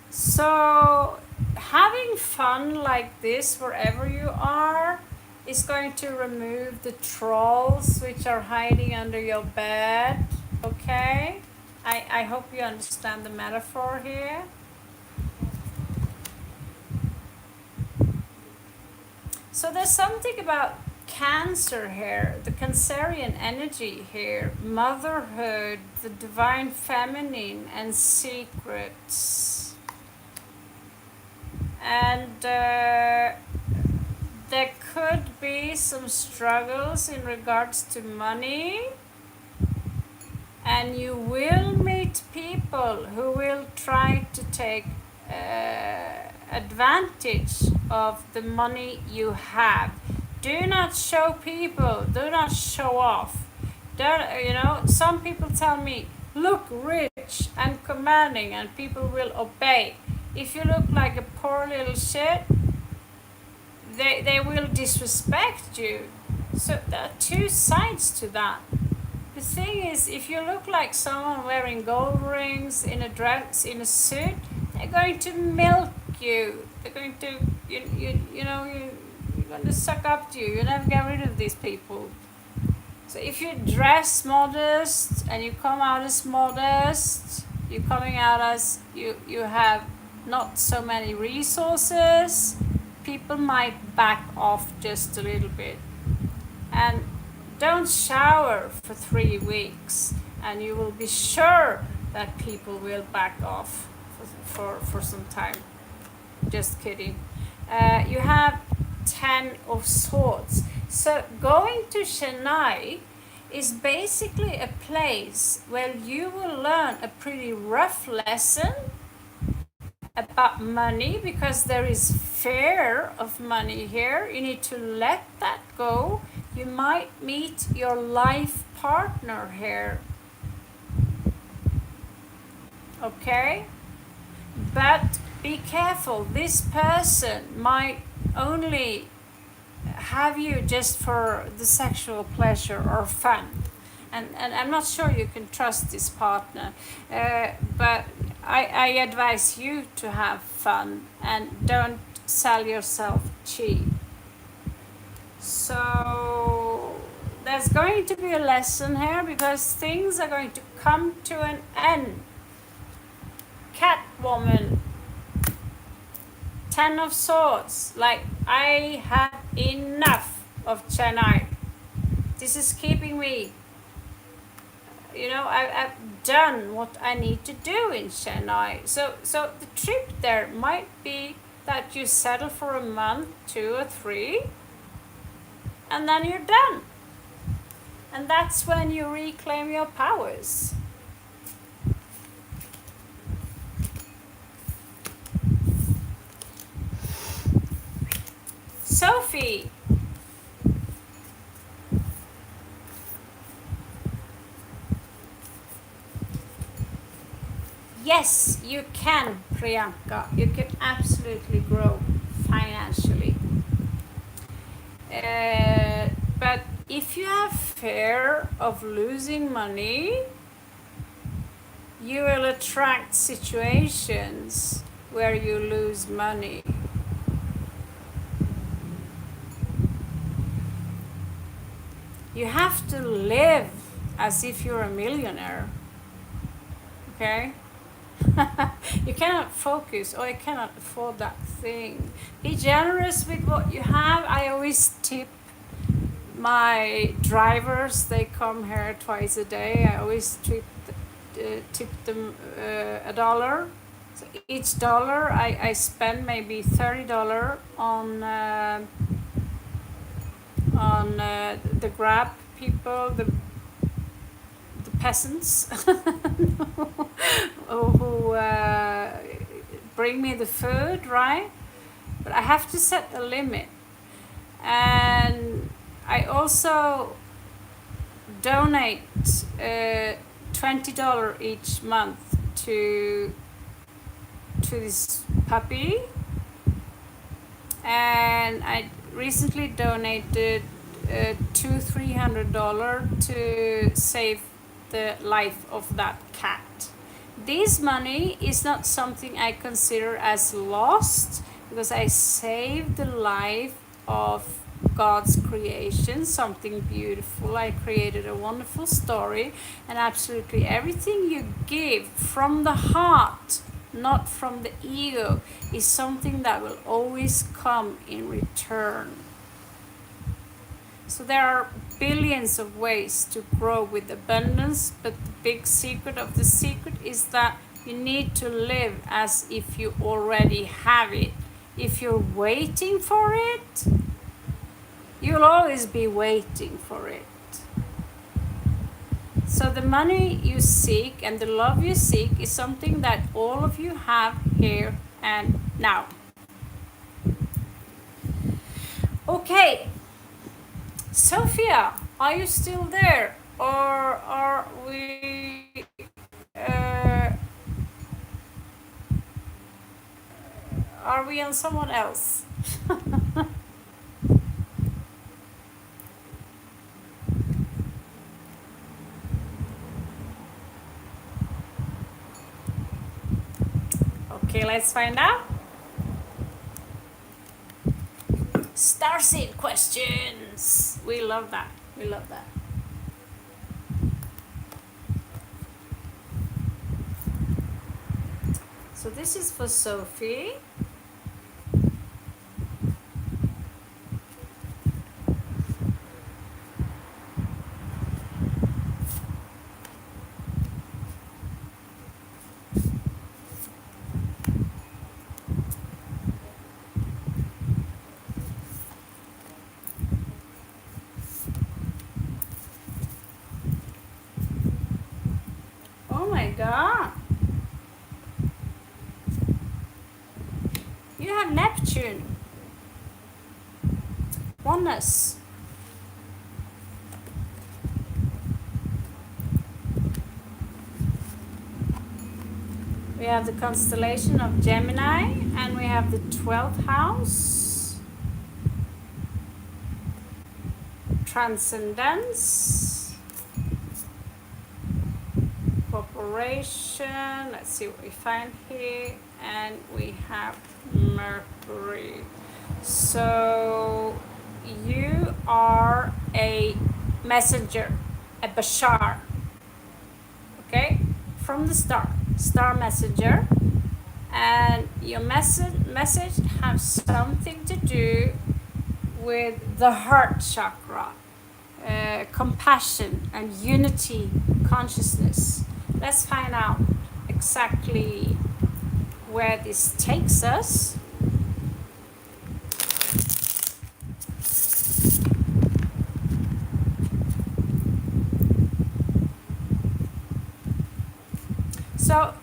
[SPEAKER 1] So having fun like this wherever you are is going to remove the trolls which are hiding under your bed, okay? I hope you understand the metaphor here. So there's something about Cancer here, the Cancerian energy here, motherhood, the divine feminine, and secrets. And there could be some struggles in regards to money, and you will meet people who will try to take advantage of the money you have. Do not show people, do not show off. Don't, you know, some people tell me, look rich and commanding and people will obey. If you look like a poor little shit, they will disrespect you. So there are two sides to that. The thing is, if you look like someone wearing gold rings, in a dress, in a suit, they're going to milk you. They're going to, you're going to suck up to you. You never get rid of these people. So if you dress modest and you come out as modest, you're coming out as you have not so many resources, people might back off just a little bit. And don't shower for 3 weeks and you will be sure that people will back off for some time. Just kidding. You have 10 of Swords. So going to Chennai is basically a place where you will learn a pretty rough lesson about money, because there is fear of money here. You need to let that go. You might meet your life partner here. Okay? But be careful. This person might only have you just for the sexual pleasure or fun. And I'm not sure you can trust this partner. But I advise you to have fun and don't sell yourself cheap. So there's going to be a lesson here, because things are going to come to an end. Catwoman, 10 of Swords, like I had enough of Chennai. This is keeping me, you know, I've done what I need to do in Chennai. So the trip there might be that you settle for a month, 2 or 3, and then you're done. And that's when you reclaim your powers. Sophie. Yes, you can, Priyanka. You can absolutely grow financially. But if you have fear of losing money, you will attract situations where you lose money. You have to live as if you're a millionaire. Okay? You cannot focus, or I cannot afford that thing. Be generous with what you have. I always tip my drivers. They come here twice a day. I always tip them $1. So each dollar I spend maybe $30 on the Grab people, the peasants who bring me the food, right? But I have to set a limit. And I also donate $20 each month to this puppy. And I recently donated $200-300 to save the life of that cat. This money is not something I consider as lost, because I saved the life of God's creation, something beautiful. I created a wonderful story, and absolutely everything you give from the heart, not from the ego, is something that will always come in return. So there are billions of ways to grow with abundance, but the big secret of the secret is that you need to live as if you already have it. If you're waiting for it, you'll always be waiting for it. So the money you seek and the love you seek is something that all of you have here and now. Okay, Sophia, are you still there, or are we on someone else? Okay, let's find out. Starseed questions. We love that. We love that. So this is for Sophie. Oh my god. You have Neptune. Oneness. We have the constellation of Gemini, and we have the 12th house. Transcendence. Corporation. Let's see what we find here. And we have Mercury. So you are a messenger, a bashar, okay, from the star messenger, and your message has something to do with the heart chakra, compassion and unity consciousness. Let's find out exactly where this takes us. So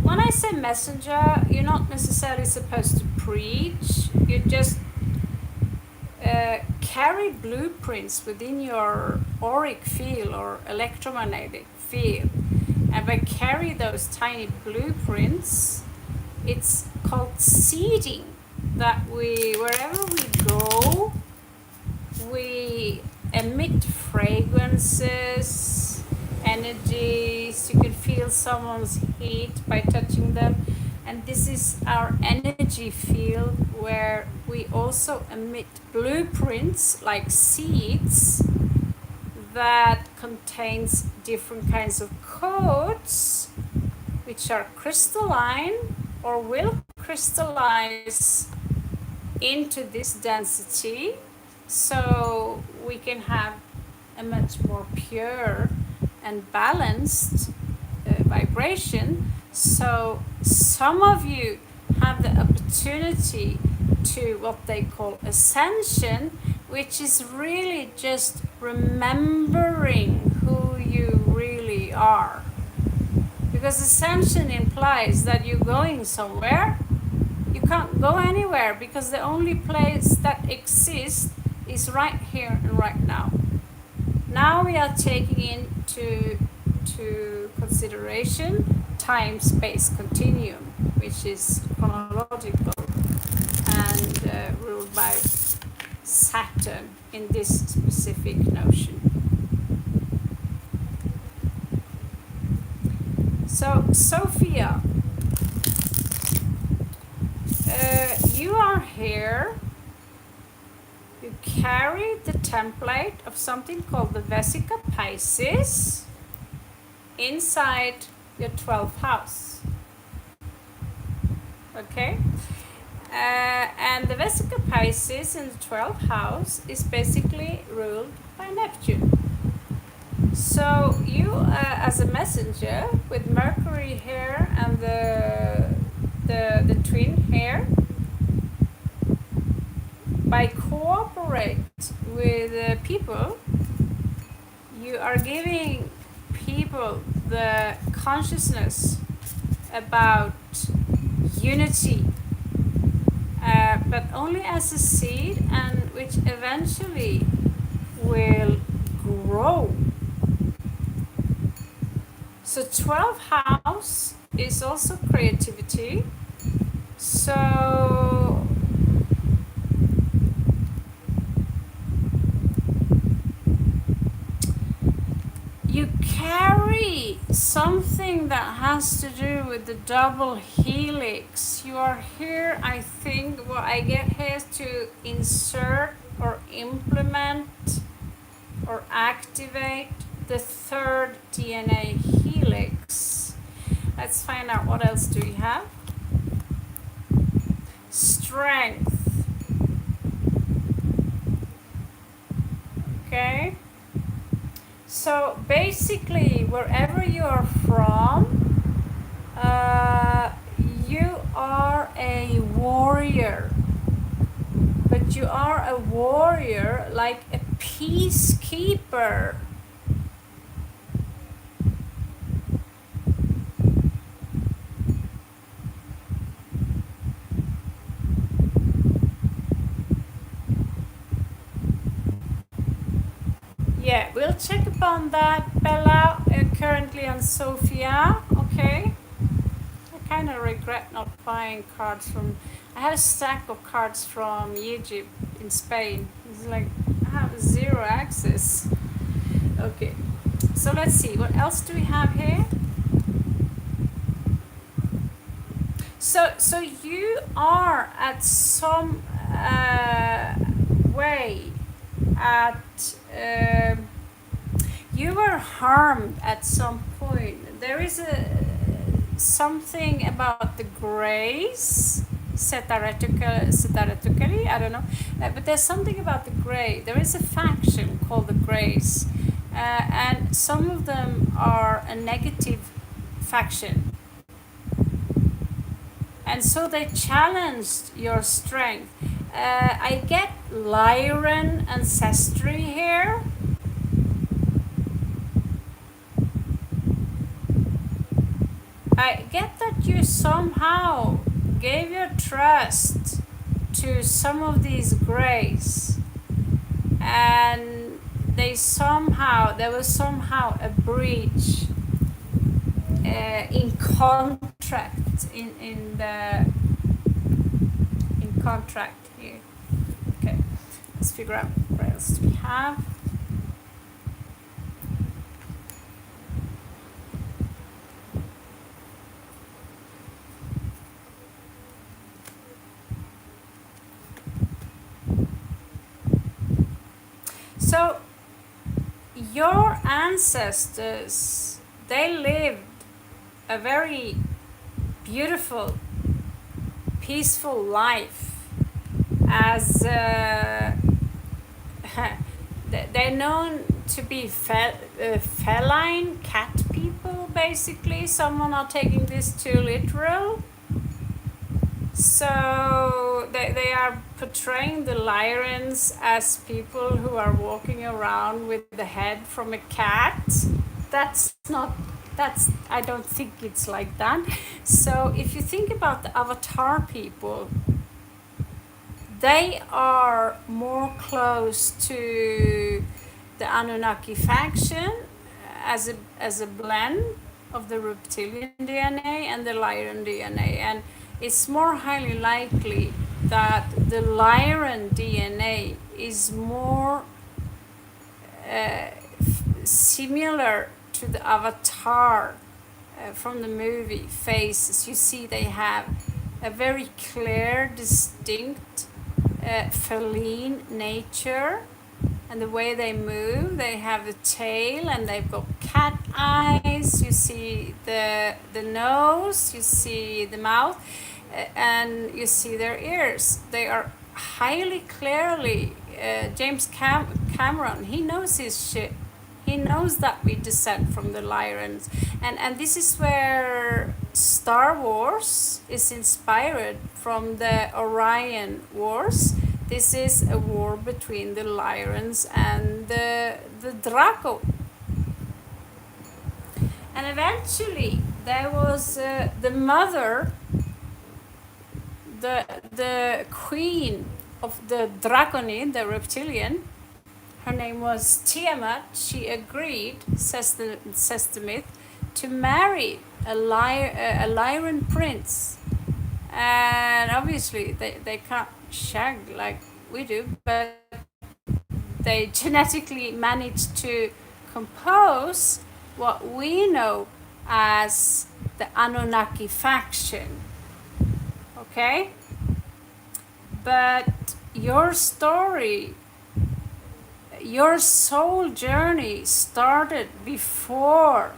[SPEAKER 1] when I say messenger, you're not necessarily supposed to preach. You just carry blueprints within your auric field or electromagnetic field. And by carry those tiny blueprints, it's called seeding, that wherever we go, we emit fragrances, energies. You can feel someone's heat by touching them, and this is our energy field where we also emit blueprints like seeds that contains different kinds of codes which are crystalline or will crystallize into this density, so we can have a much more pure and balanced vibration. So some of you have the opportunity to what they call ascension, which is really just remembering who you really are. Because ascension implies that you're going somewhere. You can't go anywhere because the only place that exists is right here and right now. Now we are taking into consideration time-space continuum, which is chronological and ruled by Saturn in this specific notion. So, Sophia, you are here. You carry the template of something called the Vesica Pisces inside your 12th house. Okay? And the Vesica Pisces in the 12th house is basically ruled by Neptune. So you, as a messenger with Mercury here and the twin here, by cooperate with people, you are giving people the consciousness about unity but only as a seed, and which eventually will grow. So 12th house is also creativity. So you carry something that has to do with the double helix. You are here, I think, what I get here is to insert or implement or activate the third DNA helix. Let's find out what else do we have. Strength. Okay. So basically, wherever you are from, you are a warrior. But you are a warrior like a peacekeeper. Yeah, we'll check upon that, Bella, currently on Sophia, okay? I kind of regret not buying cards from... I have a stack of cards from Egypt in Spain. It's like, I have zero access. Okay, so let's see, what else do we have here? So you are at some way at... you were harmed at some point. There is something about the grays, theoretically, I don't know, but there's something about the gray. There is a faction called the Grays, and some of them are a negative faction, and so they challenged your strength. I get Lyran ancestry here. I get that you somehow gave your trust to some of these Greys, and there was somehow a breach in contract in contract here. Okay, let's figure out what else do we have. So your ancestors, they lived a very beautiful, peaceful life as they're known to be feline cat people, basically. Some are not taking this too literal. So they are portraying the Lyrans as people who are walking around with the head from a cat. I don't think it's like that. So if you think about the Avatar people, they are more close to the Anunnaki faction as a blend of the reptilian DNA and the Lyran DNA, and it's more highly likely that the Lyran DNA is more similar to the Avatar from the movie faces. You see, they have a very clear, distinct feline nature, and the way they move, they have the tail and they've got cat eyes. You see the nose, you see the mouth, and you see their ears. They are highly clearly James Cameron, he knows his shit. He knows that we descend from the Lyrans, and this is where Star Wars is inspired from the Orion Wars. This is a war between the Lyrans and the Draco. And eventually there was the mother the queen of the Draconi, the reptilian, her name was Tiamat. She agreed, says the myth, to marry a Lyran prince. And obviously they can't shag like we do, but they genetically managed to compose what we know as the Anunnaki faction. Okay? But your story, your soul journey started before.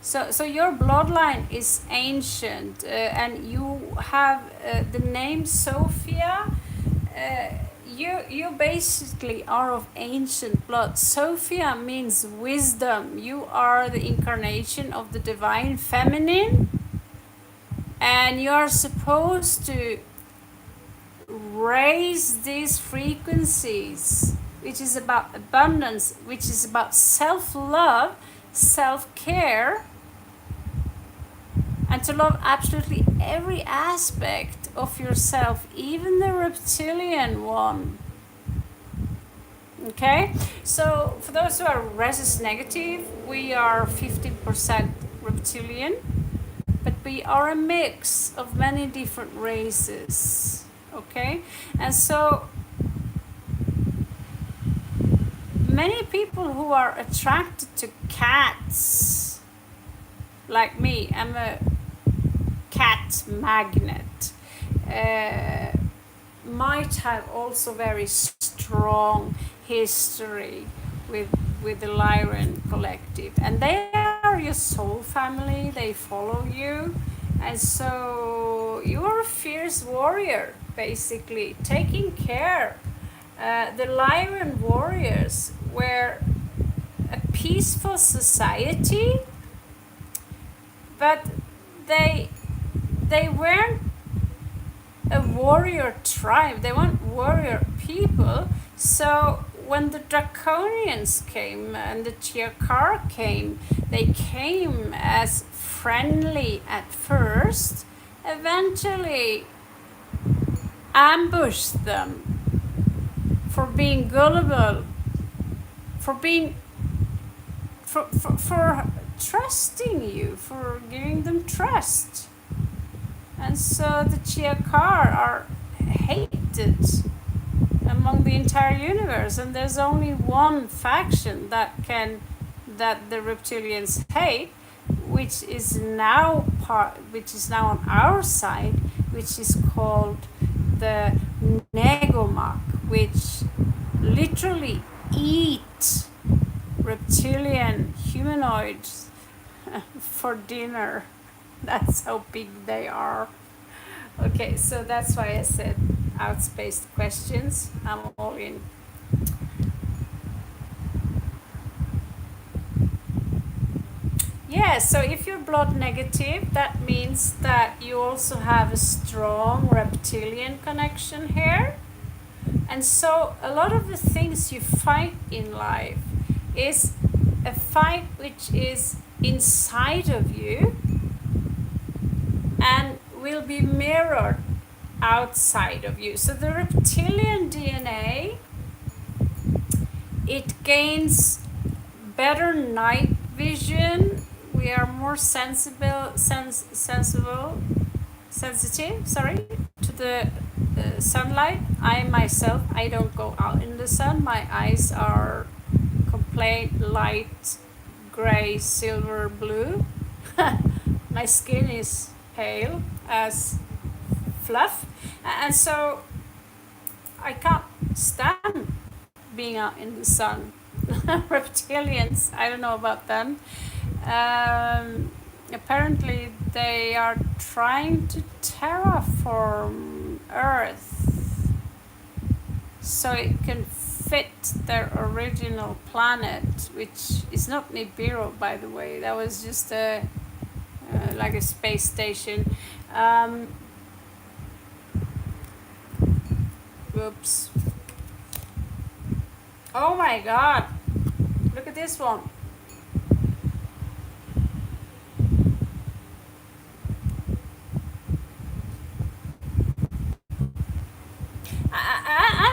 [SPEAKER 1] So your bloodline is ancient, and you have the name Sophia. You basically are of ancient blood. Sophia means wisdom. You are the incarnation of the divine feminine, and you are supposed to raise these frequencies, which is about abundance, which is about self-love, self-care, and to love absolutely every aspect of yourself, even the reptilian one. Okay, so for those who are rhesus negative, we are 50% reptilian, but we are a mix of many different races. Okay, and so many people who are attracted to cats, like me, I'm a cat magnet, might have also very strong history with the Lyran collective, and they are your soul family. They follow you, and so you are a fierce warrior, basically taking care. The Lyran warriors were a peaceful society, but they weren't a warrior tribe. They weren't warrior people. So when the Draconians came and the Chiakar came, they came as friendly at first, eventually ambushed them for being gullible, for trusting you, for giving them trust. And so the Chiakar are hated among the entire universe, and there's only one faction that the reptilians hate, which is now on our side, which is called the Negomak, which literally eat reptilian humanoids for dinner. That's how big they are. Okay, so that's why I said outspaced questions. I'm all in. Yeah, so if you're blood negative, that means that you also have a strong reptilian connection here. And so a lot of the things you fight in life is a fight which is inside of you and will be mirrored outside of you. So the reptilian DNA, it gains better night vision. We are more sensitive, to the sunlight. I myself, I don't go out in the sun. My eyes are complete light gray, silver, blue. My skin is pale as fluff, and so I can't stand being out in the sun. Reptilians, I don't know about them. Apparently they are trying to terraform Earth so it can fit their original planet, which is not Nibiru, by the way. That was just like a space station. Whoops. Oh my god, look at this one.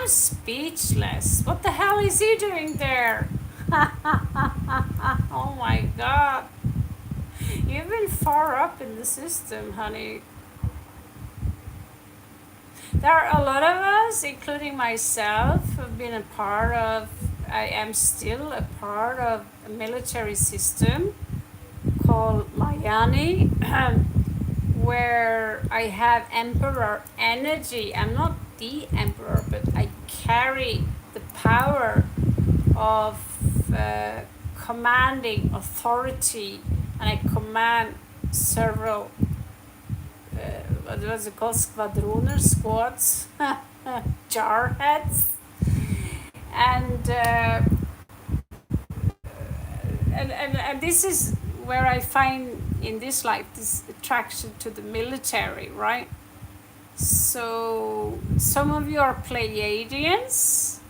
[SPEAKER 1] I'm speechless. What the hell is he doing there? Oh my god. You've been far up in the system, honey. There are a lot of us, including myself, who've been a part of, I am still a part of a military system called Mayani, where I have emperor energy. I'm not the emperor, but I carry the power of commanding authority, and I command several what was it called, squads, jarheads, and, and this is where I find in this life this attraction to the military, right? So some of you are Pleiadians,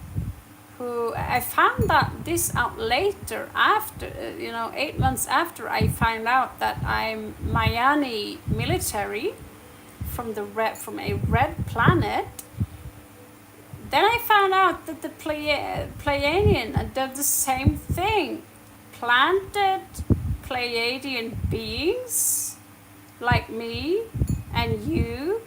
[SPEAKER 1] who I found this out later, after 8 months after I found out that I'm Mayani military from a red planet. Then I found out that the Pleiadian did the same thing, planted Pleiadian beings like me and you,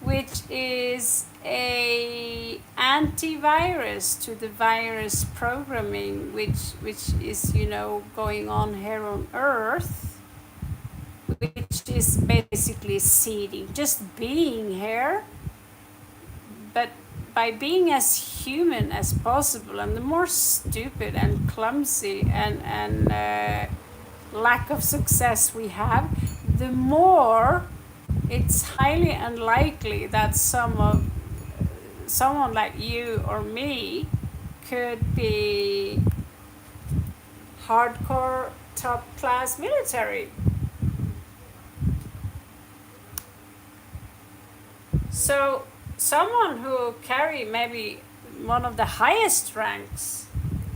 [SPEAKER 1] which is a antivirus to the virus programming which is going on here on Earth, which is basically seeding, just being here, but by being as human as possible. And the more stupid and clumsy and lack of success we have, the more it's highly unlikely that someone like you or me could be hardcore top class military. So someone who carry maybe one of the highest ranks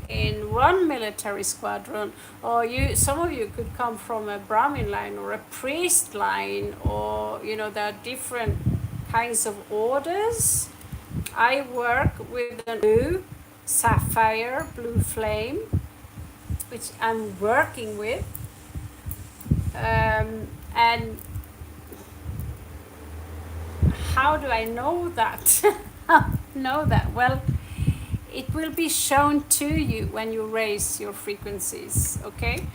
[SPEAKER 1] in one military squadron, or some of you could come from a Brahmin line or a priest line, or there are different kinds of orders. I work with a blue sapphire, blue flame, which I'm working with, and how do I know that? Well, it will be shown to you when you raise your frequencies, okay?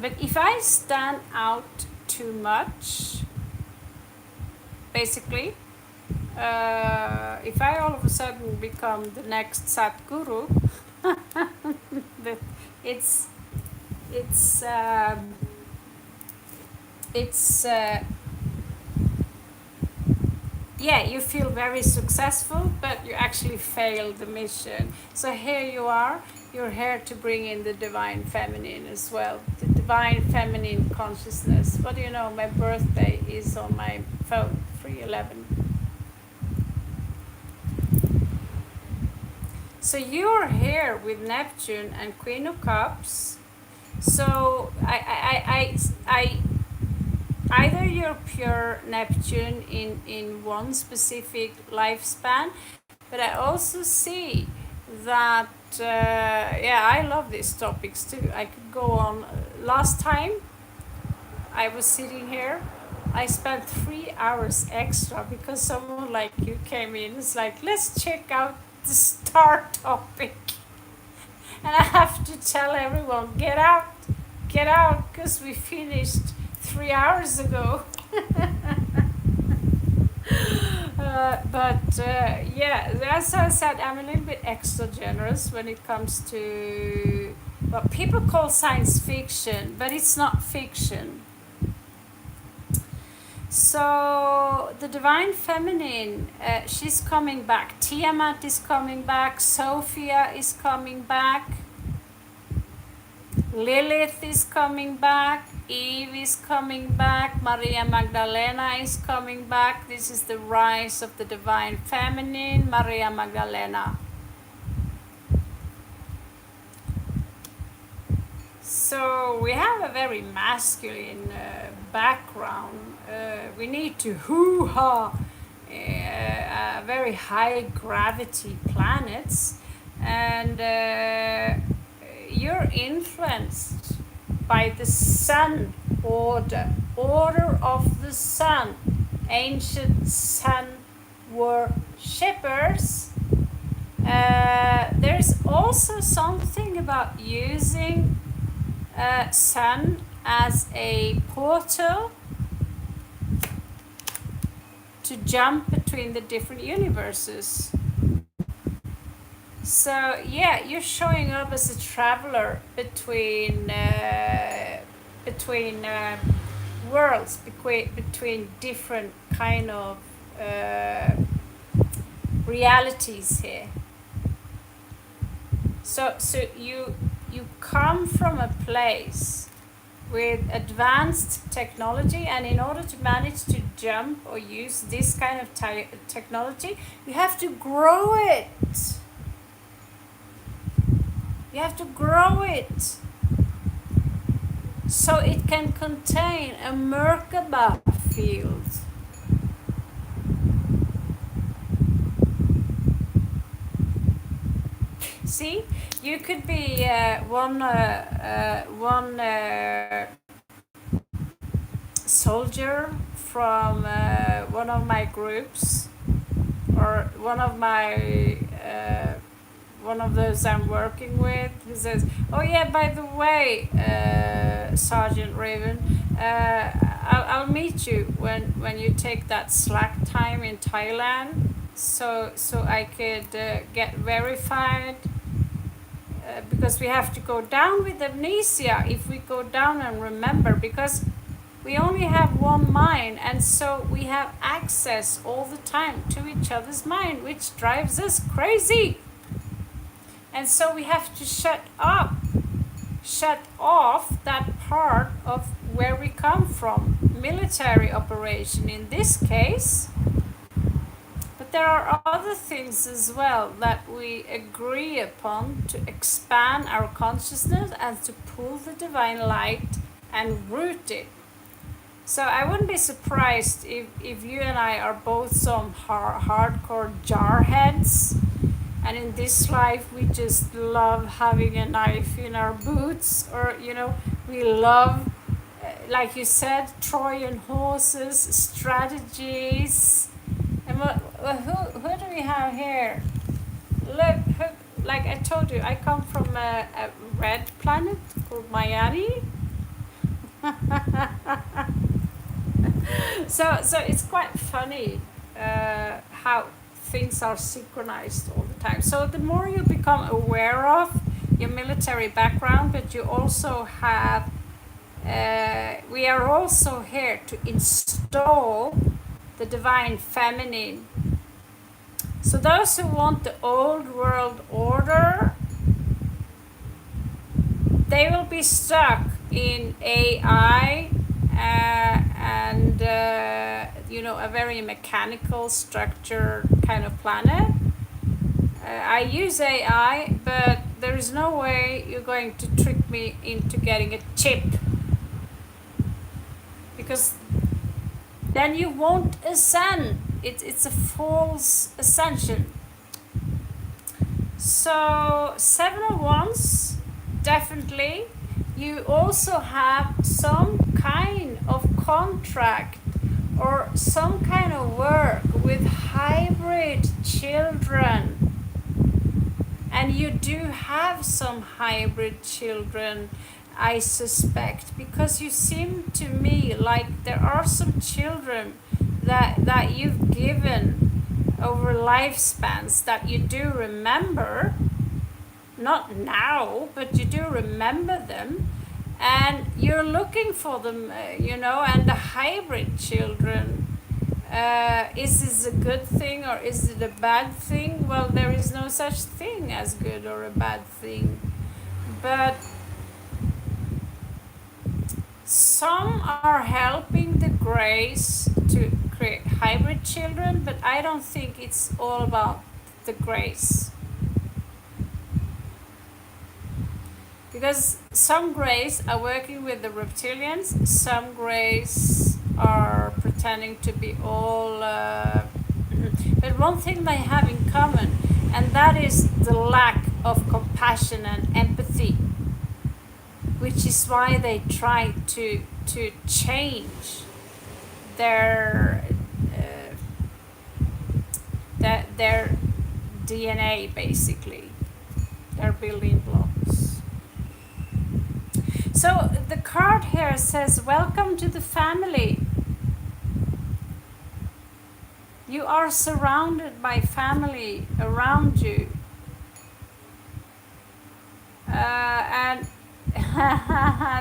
[SPEAKER 1] But if I stand out too much, basically, if I all of a sudden become the next Satguru, yeah, you feel very successful, but you actually fail the mission. So here you are, you're here to bring in the divine feminine as well, the divine feminine consciousness. What do you know, my birthday is on my phone, 311. So you're here with Neptune and Queen of Cups. So I either you're pure Neptune in one specific lifespan, but I also see that, I love these topics too. I could go on. Last time I was sitting here, I spent 3 hours extra because someone like you came in. It's like, let's check out the star topic. And I have to tell everyone, get out, because we finished 3 hours ago. As I said, I'm a little bit extra generous when it comes to what people call science fiction, but it's not fiction. So the divine feminine, she's coming back. Tiamat is coming back. Sophia is coming back. Lilith is coming back. Eve is coming back. Maria Magdalena is coming back. This is the rise of the divine feminine, Maria Magdalena. So we have a very masculine background. We need to hoo-ha very high gravity planets, and you're influenced by the sun order of the sun. Ancient sun worshippers. There's also something about using sun as a portal to jump between the different universes. So yeah, you're showing up as a traveler between worlds, between different kind of realities here. So you come from a place with advanced technology, and in order to manage to jump or use this kind of technology, you have to grow it. You have to grow it so it can contain a Merkaba field. See, you could be one soldier from one of my groups, or one of those I'm working with, who says, "Oh yeah, by the way, Sergeant Raven, I'll meet you when you take that slack time in Thailand, so I could get verified." Because we have to go down with amnesia if we go down and remember, because we only have one mind, and so we have access all the time to each other's mind, which drives us crazy. And so we have to shut off that part of where we come from, military operation in this case. But there are other things as well that we agree upon to expand our consciousness and to pull the divine light and root it. So I wouldn't be surprised if you and I are both some hardcore jarheads, and in this life we just love having a knife in our boots, or we love, like you said, Trojan horses, strategies. And who do we have here? Look, like I told you, I come from a red planet called Miami. So it's quite funny how things are synchronized all the time. So the more you become aware of your military background, but you also have, we are also here to install the divine feminine. So those who want the old world order, they will be stuck in AI and a very mechanical structured kind of planet. I use AI, but there is no way you're going to trick me into getting a chip, because then you won't ascend. It's a false ascension. So 7 of Wands, definitely. You also have some kind of contract or some kind of work with hybrid children. And you do have some hybrid children, I suspect, because you seem to me like there are some children that you've given over lifespans that you do remember. Not now, but you do remember them, and you're looking for them, and the hybrid children. Is this a good thing or is it a bad thing? Well, there is no such thing as good or a bad thing. But some are helping the Greys to create hybrid children, but I don't think it's all about the Greys. Because some Greys are working with the reptilians, some Greys are pretending to be all But one thing they have in common, and that is the lack of compassion and empathy, which is why they try to change their their DNA, basically, their building blocks. So the card here says, welcome to the family. You are surrounded by family around you. And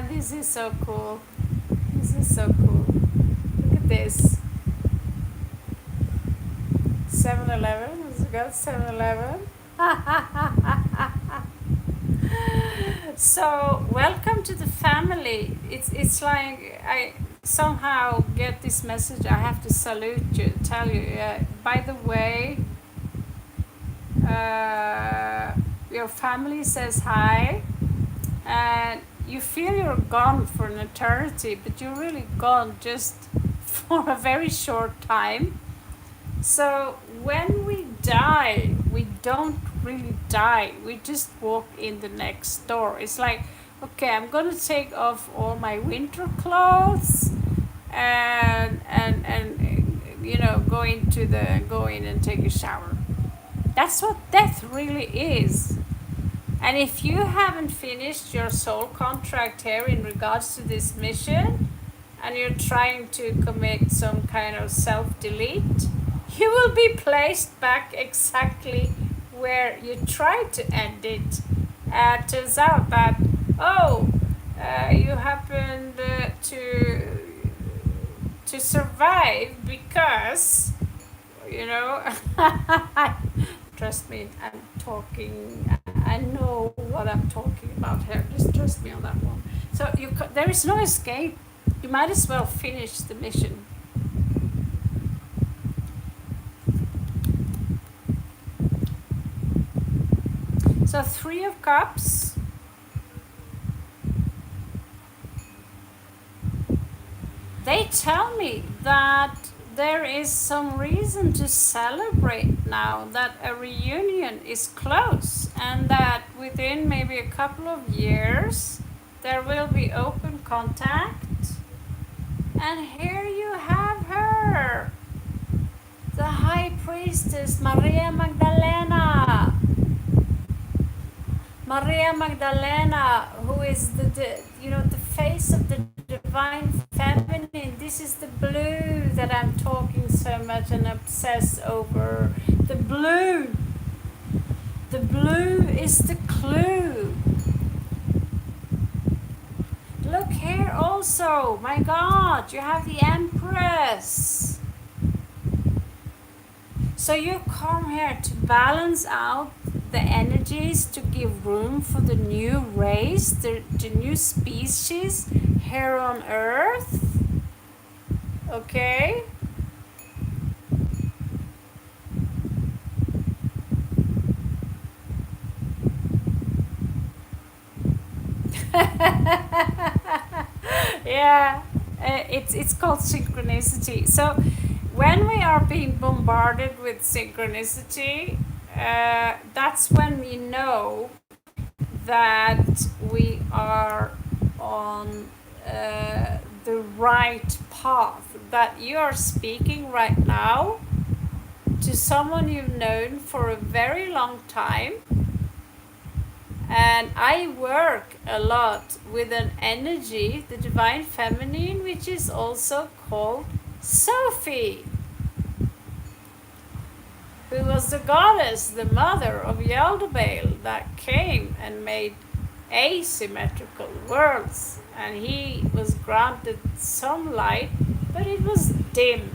[SPEAKER 1] this is so cool. This is so cool. Look at this. 7-Eleven. Has it got 7-Eleven? So, welcome to the family. It's like I somehow get this message. I have to salute you, tell you. By the way, your family says hi, and you feel you're gone for an eternity, but you're really gone just for a very short time. So when we die, we don't really die. We just walk in the next door. It's like, okay, I'm gonna take off all my winter clothes and you know, go in and take a shower. That's what death really is. And if you haven't finished your soul contract here in regards to this mission, and you're trying to commit some kind of self-delete, you will be placed back exactly where you tried to end it. Turns out that, you happened to survive because, you know, trust me, I know what I'm talking about here. Just trust me on that one. So there is no escape. You might as well finish the mission. So 3 of Cups. They tell me that there is some reason to celebrate now, that a reunion is close, and that within maybe a couple of years there will be open contact. And here you have her, the High Priestess, Maria Magdalena. Maria Magdalena, who is the face of the divine feminine. This is the blue that I'm talking so much and obsessed over. The blue. The blue is the clue. Look here also. My God, you have the Empress. So you come here to balance out the energies, to give room for the new race, the new species here on Earth. Okay? Yeah, it's called synchronicity. So when we are being bombarded with synchronicity, that's when we know that we are on the right path, that you are speaking right now to someone you've known for a very long time. And I work a lot with an energy, the divine feminine, which is also called Sophie, who was the goddess, the mother of Yaldabaoth, that came and made asymmetrical worlds. And he was granted some light, but it was dim.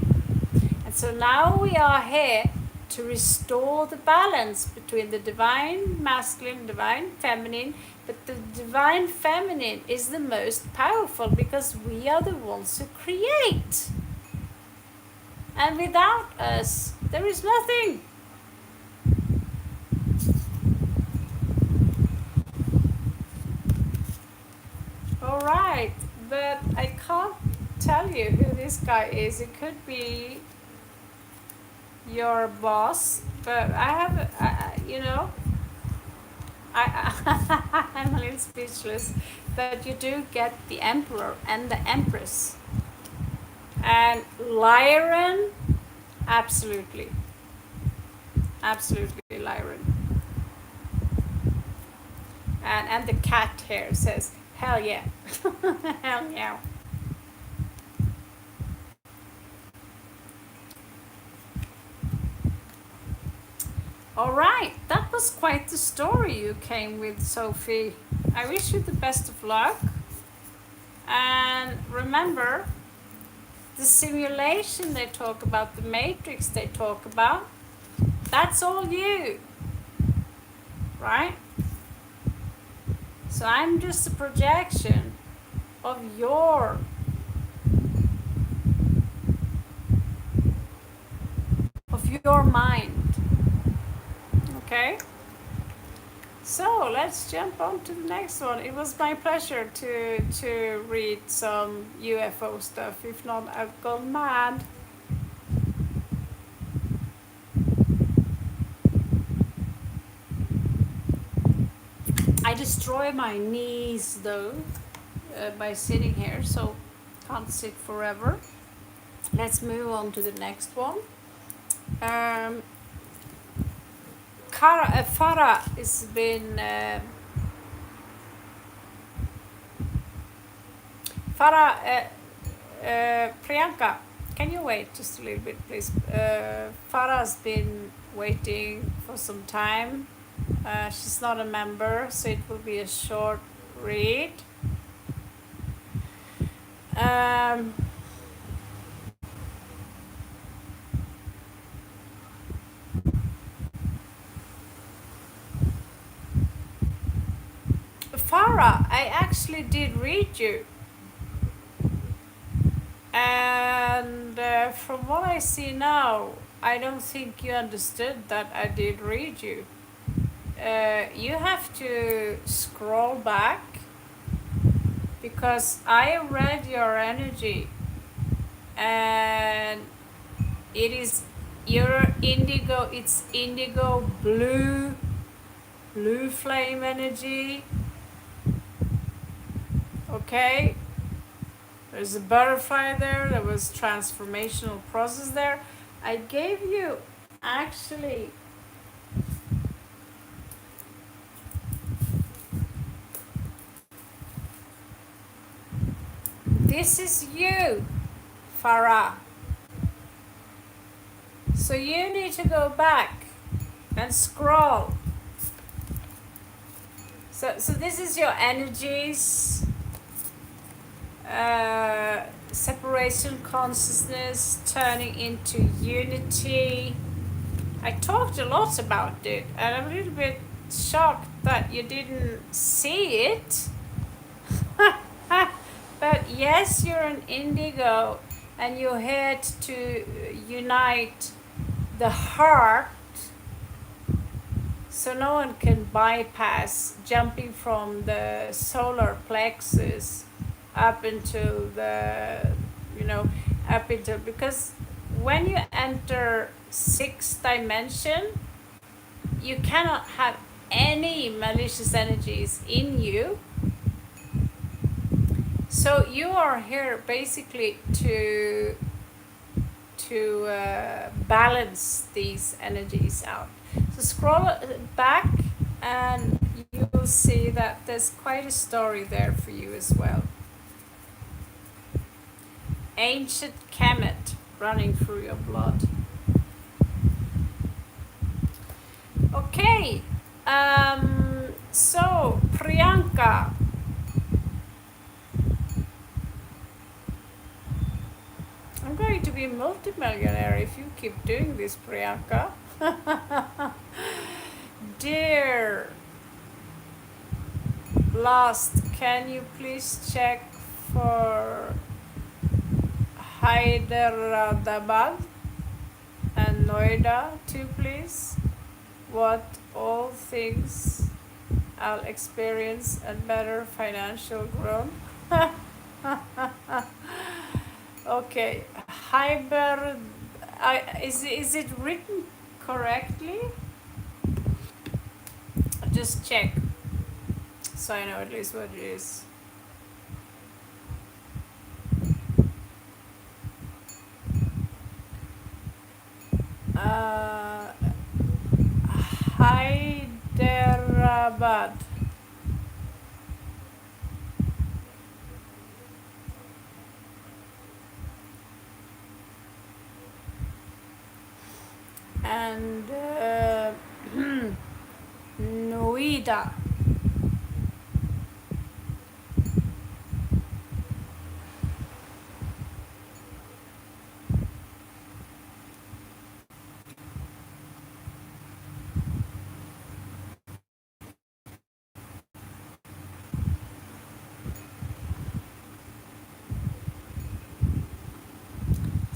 [SPEAKER 1] And so now we are here to restore the balance between the divine masculine, divine feminine, but the divine feminine is the most powerful because we are the ones who create. And without us, there is nothing. All right, but I can't tell you who this guy is. It could be your boss, but I have, you know, I'm a little speechless. But you do get the Emperor and the Empress. And Lyran, absolutely. Absolutely Lyran. And the cat here says, hell yeah. Hell yeah. All right, that was quite the story you came with, Sophie. I wish you the best of luck. And remember, the simulation they talk about, the matrix they talk about, that's all you, right? So I'm just a projection of your mind. Okay? So let's jump on to the next one. It was my pleasure to read some UFO stuff. If not, I've gone mad. I destroy my knees though by sitting here, so can't sit forever. Let's move on to the next one. Farah has been Priyanka, can you wait just a little bit, please? Farah's been waiting for some time. She's not a member, so it will be a short read. Farah, I actually did read you. And from what I see now, I don't think you understood that I did read you. You have to scroll back because I read your energy and it is your indigo, it's indigo blue flame energy. Okay, there's a butterfly there, there was transformational process there. I gave you actually this is you, Farah. So you need to go back and scroll. So this is your energies, separation consciousness turning into unity. I talked a lot about it, and I'm a little bit shocked that you didn't see it. But yes, you're an indigo, and you're here to unite the heart, so no one can bypass jumping from the solar plexus up into the, up into, because when you enter sixth dimension, you cannot have any malicious energies in you. So you are here basically to balance these energies out. So scroll back and you will see that there's quite a story there for you as well. Ancient Kemet running through your blood. Okay, so Priyanka. I'm going to be a multimillionaire if you keep doing this, Priyanka. Dear Last, can you please check for Hyderabad and Noida too, please? What all things I'll experience and better financial growth. Okay, is it written correctly? I'll just check so I know at least what it is. Uh, Hyderabad. And Noida.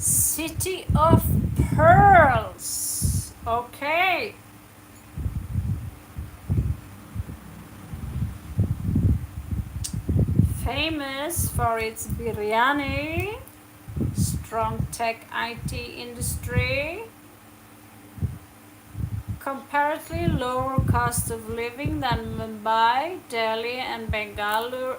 [SPEAKER 1] City of Pearls. Okay. Famous for its biryani, strong tech IT industry, comparatively lower cost of living than Mumbai, Delhi, and Bengaluru.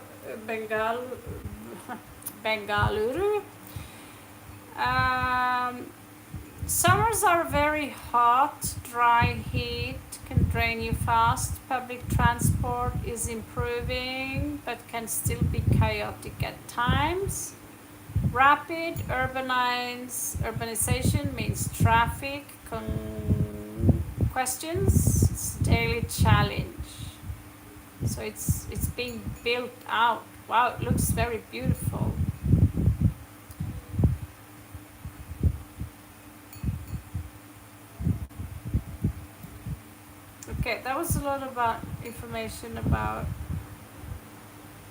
[SPEAKER 1] Summers are very hot, dry heat can drain you fast. Public transport is improving but can still be chaotic at times. Rapid urbanization means traffic questions. It's a daily challenge. So it's being built out. Wow, it looks very beautiful. Okay, that was a lot about information about.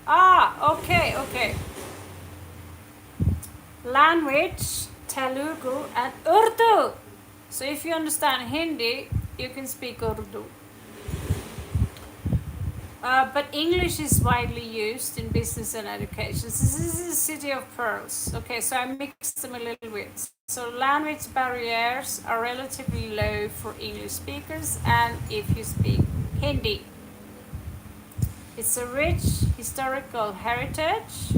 [SPEAKER 1] Okay. Language, Telugu and Urdu. So if you understand Hindi, you can speak Urdu. But English is widely used in business and education. This is the city of pearls. Okay, so I mixed them a little bit. So language barriers are relatively low for English speakers and if you speak Hindi. It's a rich historical heritage.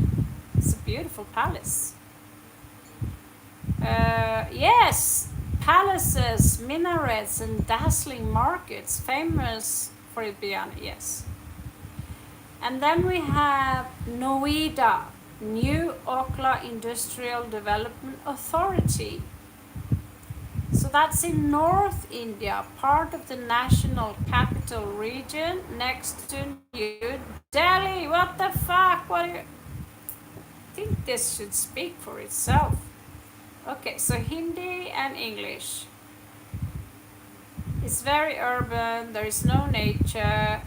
[SPEAKER 1] It's a beautiful palace. Yes, palaces, minarets and dazzling markets, famous for biryani, yes. And then we have Noida, New Okla Industrial Development Authority. So that's in North India, part of the National Capital Region, next to New Delhi. What the fuck? I think this should speak for itself. Okay, so Hindi and English. It's very urban, there is no nature.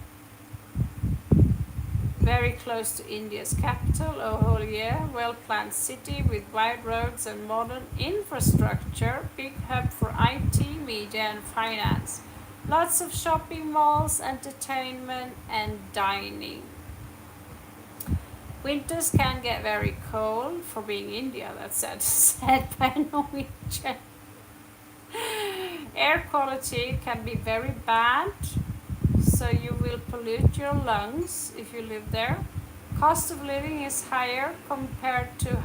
[SPEAKER 1] Very close to India's capital, a whole year, well-planned city with wide roads and modern infrastructure, big hub for IT, media and finance. Lots of shopping malls, entertainment and dining. Winters can get very cold for being India, that's said by Norwegian. Air quality can be very bad, so you will pollute your lungs if you live there. Cost of living is higher compared to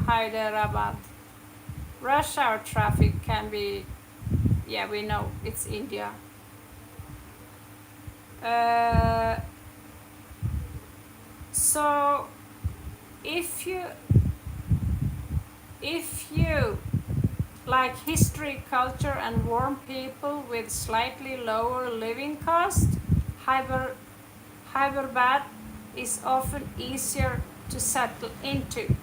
[SPEAKER 1] Hyderabad. Rush hour traffic can be, yeah, we know it's India. So if you like history, culture and warm people with slightly lower living cost, Hyderabad is often easier to settle into.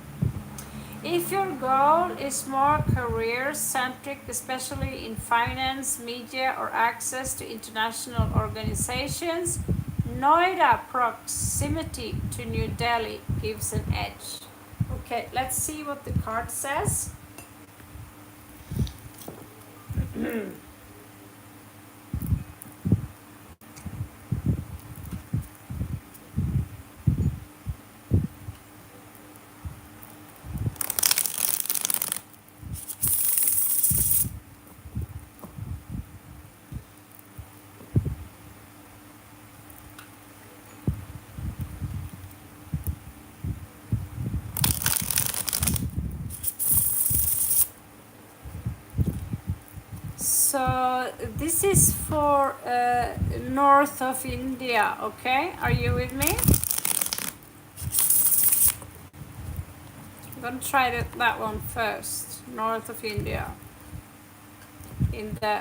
[SPEAKER 1] If your goal is more career-centric, especially in finance, media or access to international organizations, Noida proximity to New Delhi gives an edge. Okay, let's see what the card says. So this is for north of India, okay? Are you with me? I'm gonna try that one first. North of India, in the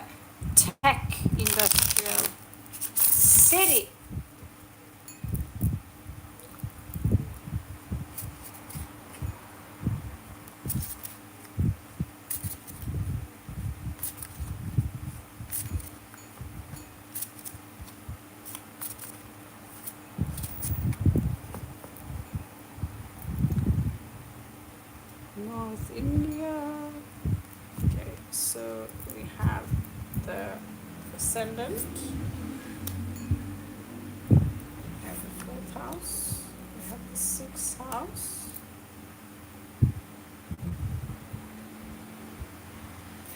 [SPEAKER 1] tech industrial city. North India. Okay, so we have the ascendant. We have the fourth house. We have the sixth house. We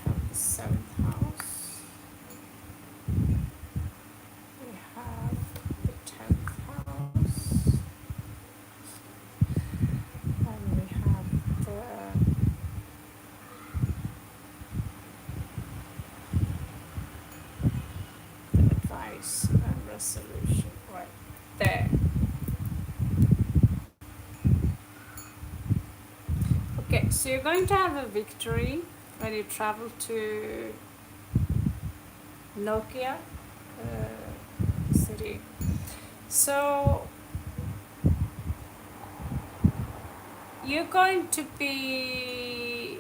[SPEAKER 1] have the seventh house. We have the 10th house. And we have the advice and resolution right there. Okay, so you're going to have a victory when you travel to Nokia city. So you're going to be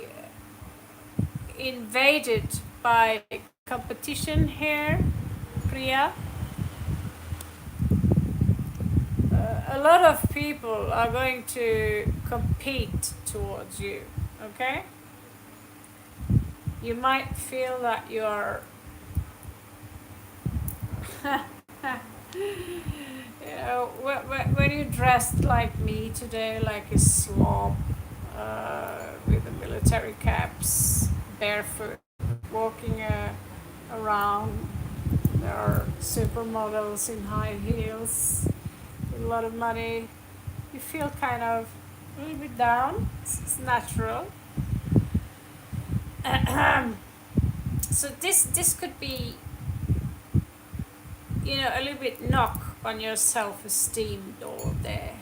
[SPEAKER 1] invaded by competition here, Priya. A lot of people are going to compete towards you, okay? You might feel that you're you know, when you're dressed like me today, like a slob, with the military caps, barefoot, walking around. There are supermodels in high heels, with a lot of money. You feel kind of a little bit down. It's natural. So this could be, you know, a little bit knock on your self-esteem door there.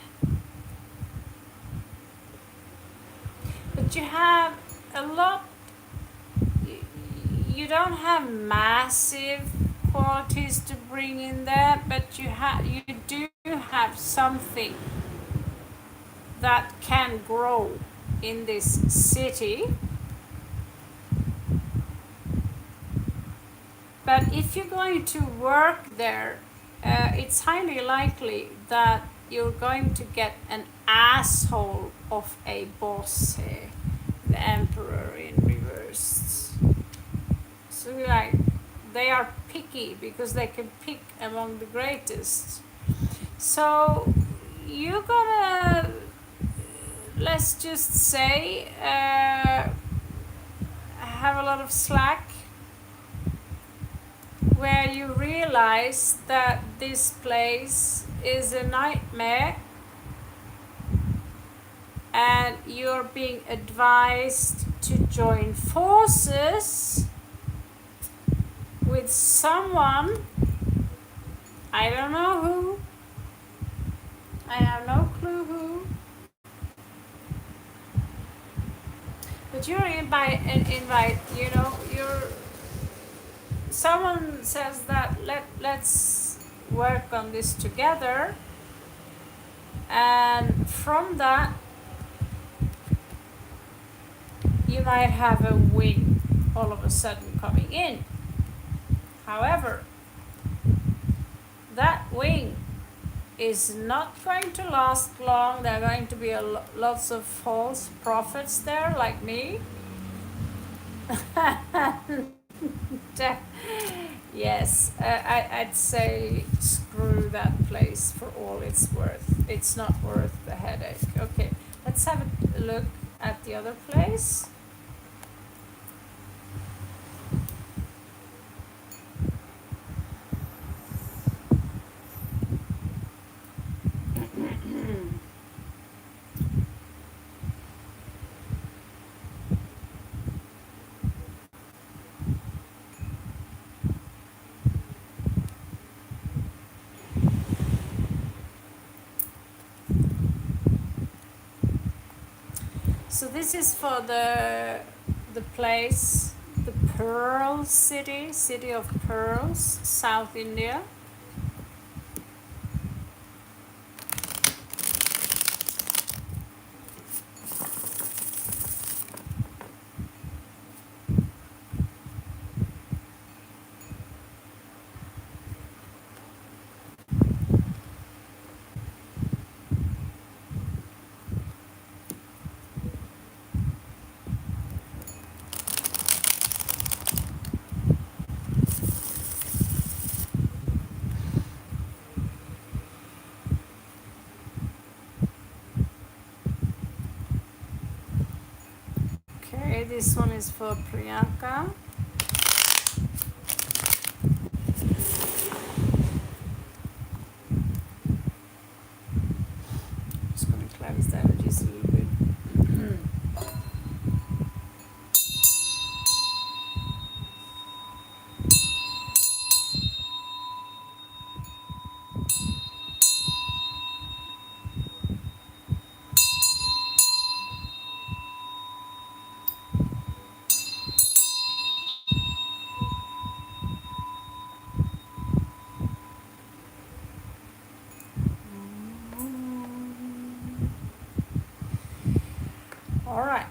[SPEAKER 1] But you have a lot, you don't have massive qualities to bring in there, but you do have something that can grow in this city. But if you're going to work there, it's highly likely that you're going to get an asshole of a boss here, the emperor in reverse. So like, they are picky because they can pick among the greatest. So you're gonna, let's just say, have a lot of slack, where you realize that this place is a nightmare and you're being advised to join forces with someone, I don't know who, I have no clue who, but you're invite, you know, someone says that let's work on this together, and from that you might have a win all of a sudden coming in. However, that win is not going to last long. There are going to be lots of false prophets there, like me. Yes, I'd say screw that place for all it's worth. It's not worth the headache. Okay, let's have a look at the other place. So this is for the place, the Pearl City, City of Pearls, South India. Okay, this one is for Priyanka. Just going to cleanse the energies a little bit. All right.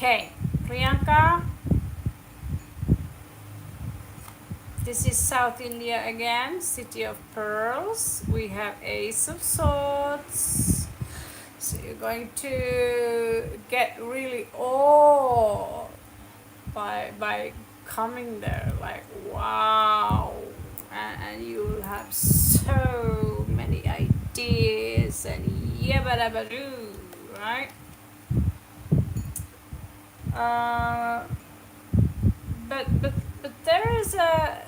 [SPEAKER 1] Okay, Priyanka, this is South India again, City of Pearls. We have Ace of Swords. So you're going to get really awed by coming there, like wow, and you will have so many ideas and yabba-dabba-doo, right? But there is a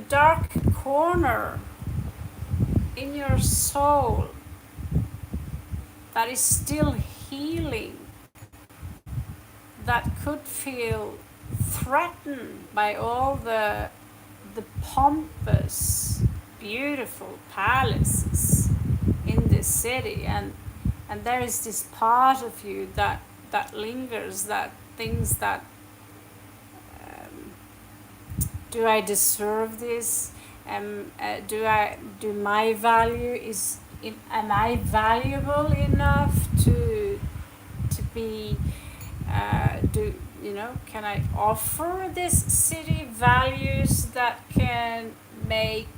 [SPEAKER 1] dark corner in your soul that is still healing, that could feel threatened by all the pompous, beautiful palaces in this city, and there is this part of you that lingers, that thinks that do I deserve this? Do my value am I valuable enough to be can I offer this city values that can make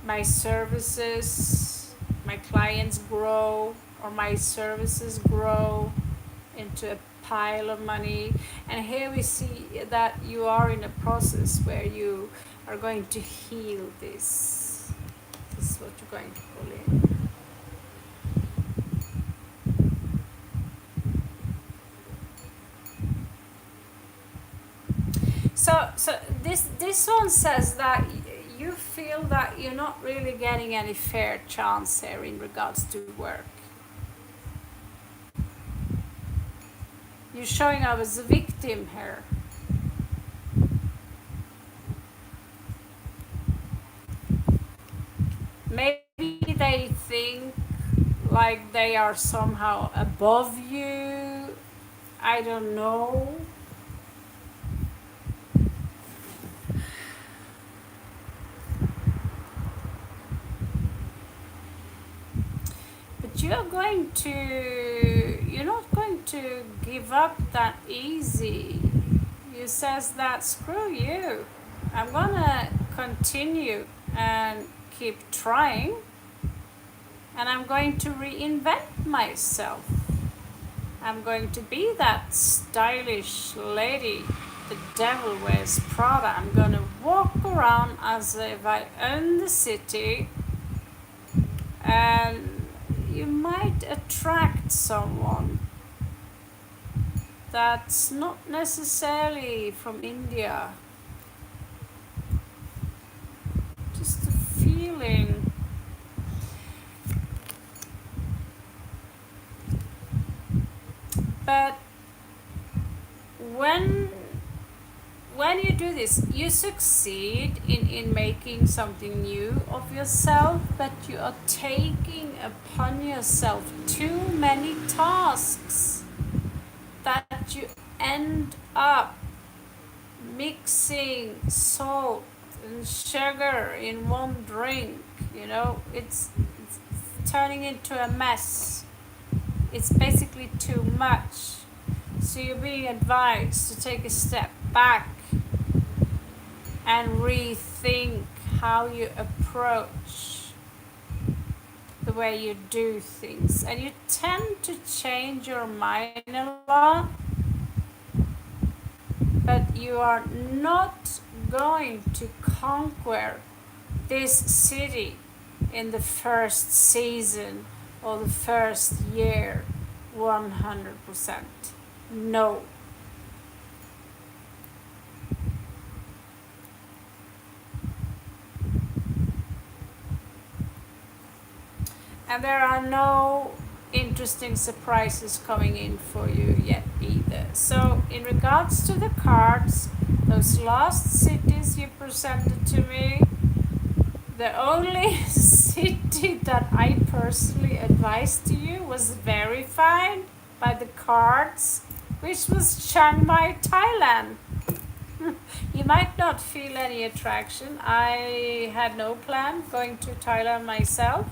[SPEAKER 1] my services, my clients grow, or my services grow into a pile of money? And here we see that you are in a process where you are going to heal this. This is what you're going to pull in. So this one says that you feel that you're not really getting any fair chance here in regards to work. You're showing up as a victim here. Maybe they think like they are somehow above you. I don't know. But you're not going to give up that easy. You says that screw you. I'm gonna continue and keep trying, and I'm going to reinvent myself. I'm going to be that stylish lady. The devil wears Prada. I'm going to walk around as if I own the city, and you might attract someone that's not necessarily from India. Just a feeling. But when you do this, you succeed in making something new of yourself, but you are taking upon yourself too many tasks that you end up mixing salt and sugar in one drink. You know, it's turning into a mess. It's basically too much. So you're being advised to take a step back and rethink how you approach the way you do things. And you tend to change your mind a lot, but you are not going to conquer this city in the first season or the first year 100%. No. And there are no interesting surprises coming in for you yet either. So in regards to the cards, those last cities you presented to me, the only city that I personally advised to you was verified by the cards, which was Chiang Mai, Thailand. You might not feel any attraction. I had no plan going to Thailand myself.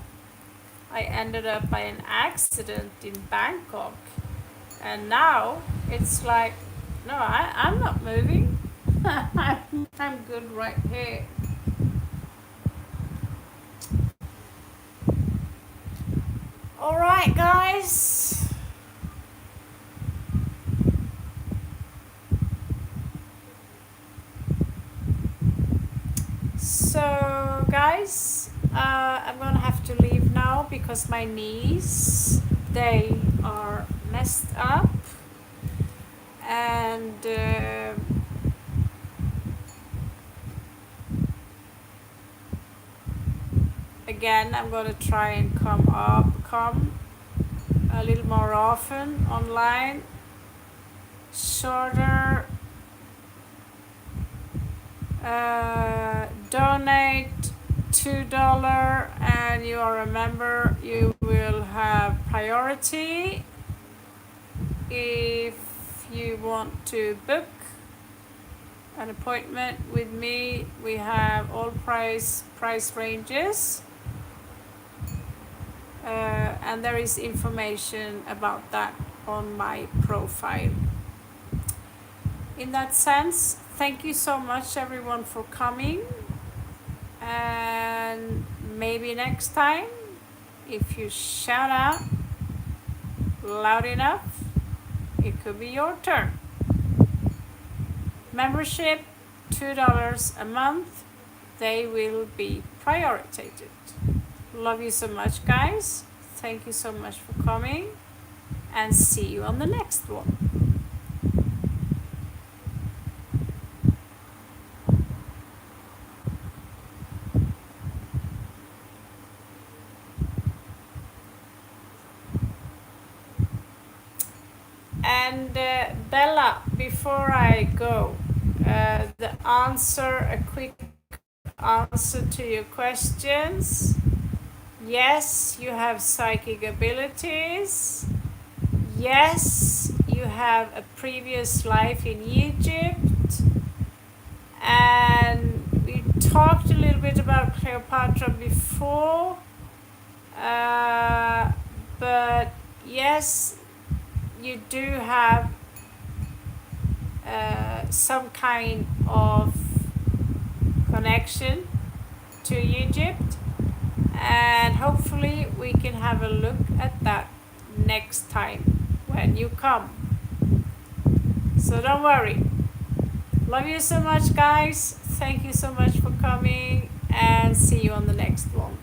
[SPEAKER 1] I ended up by an accident in Bangkok. And now it's like, no, I'm not moving. I'm good right here. All right, guys. So, guys, I'm gonna have to leave now because my knees, they are messed up. And again, I'm gonna try and come a little more often online, shorter. Donate $2 and you are a member. You will have priority. If you want to book an appointment with me, we have all price ranges, and there is information about that on my profile. In that sense, thank you so much everyone for coming, and maybe next time, if you shout out loud enough, it could be your turn. Membership, $2 a month. They will be prioritized. Love you so much, guys. Thank you so much for coming, and see you on the next one. And Bella, before I go, a quick answer to your questions. Yes, you have psychic abilities. Yes, you have a previous life in Egypt. And we talked a little bit about Cleopatra before. But yes, you do have some kind of connection to Egypt, and hopefully we can have a look at that next time when you come. So don't worry. Love you so much, guys. Thank you so much for coming, and see you on the next one.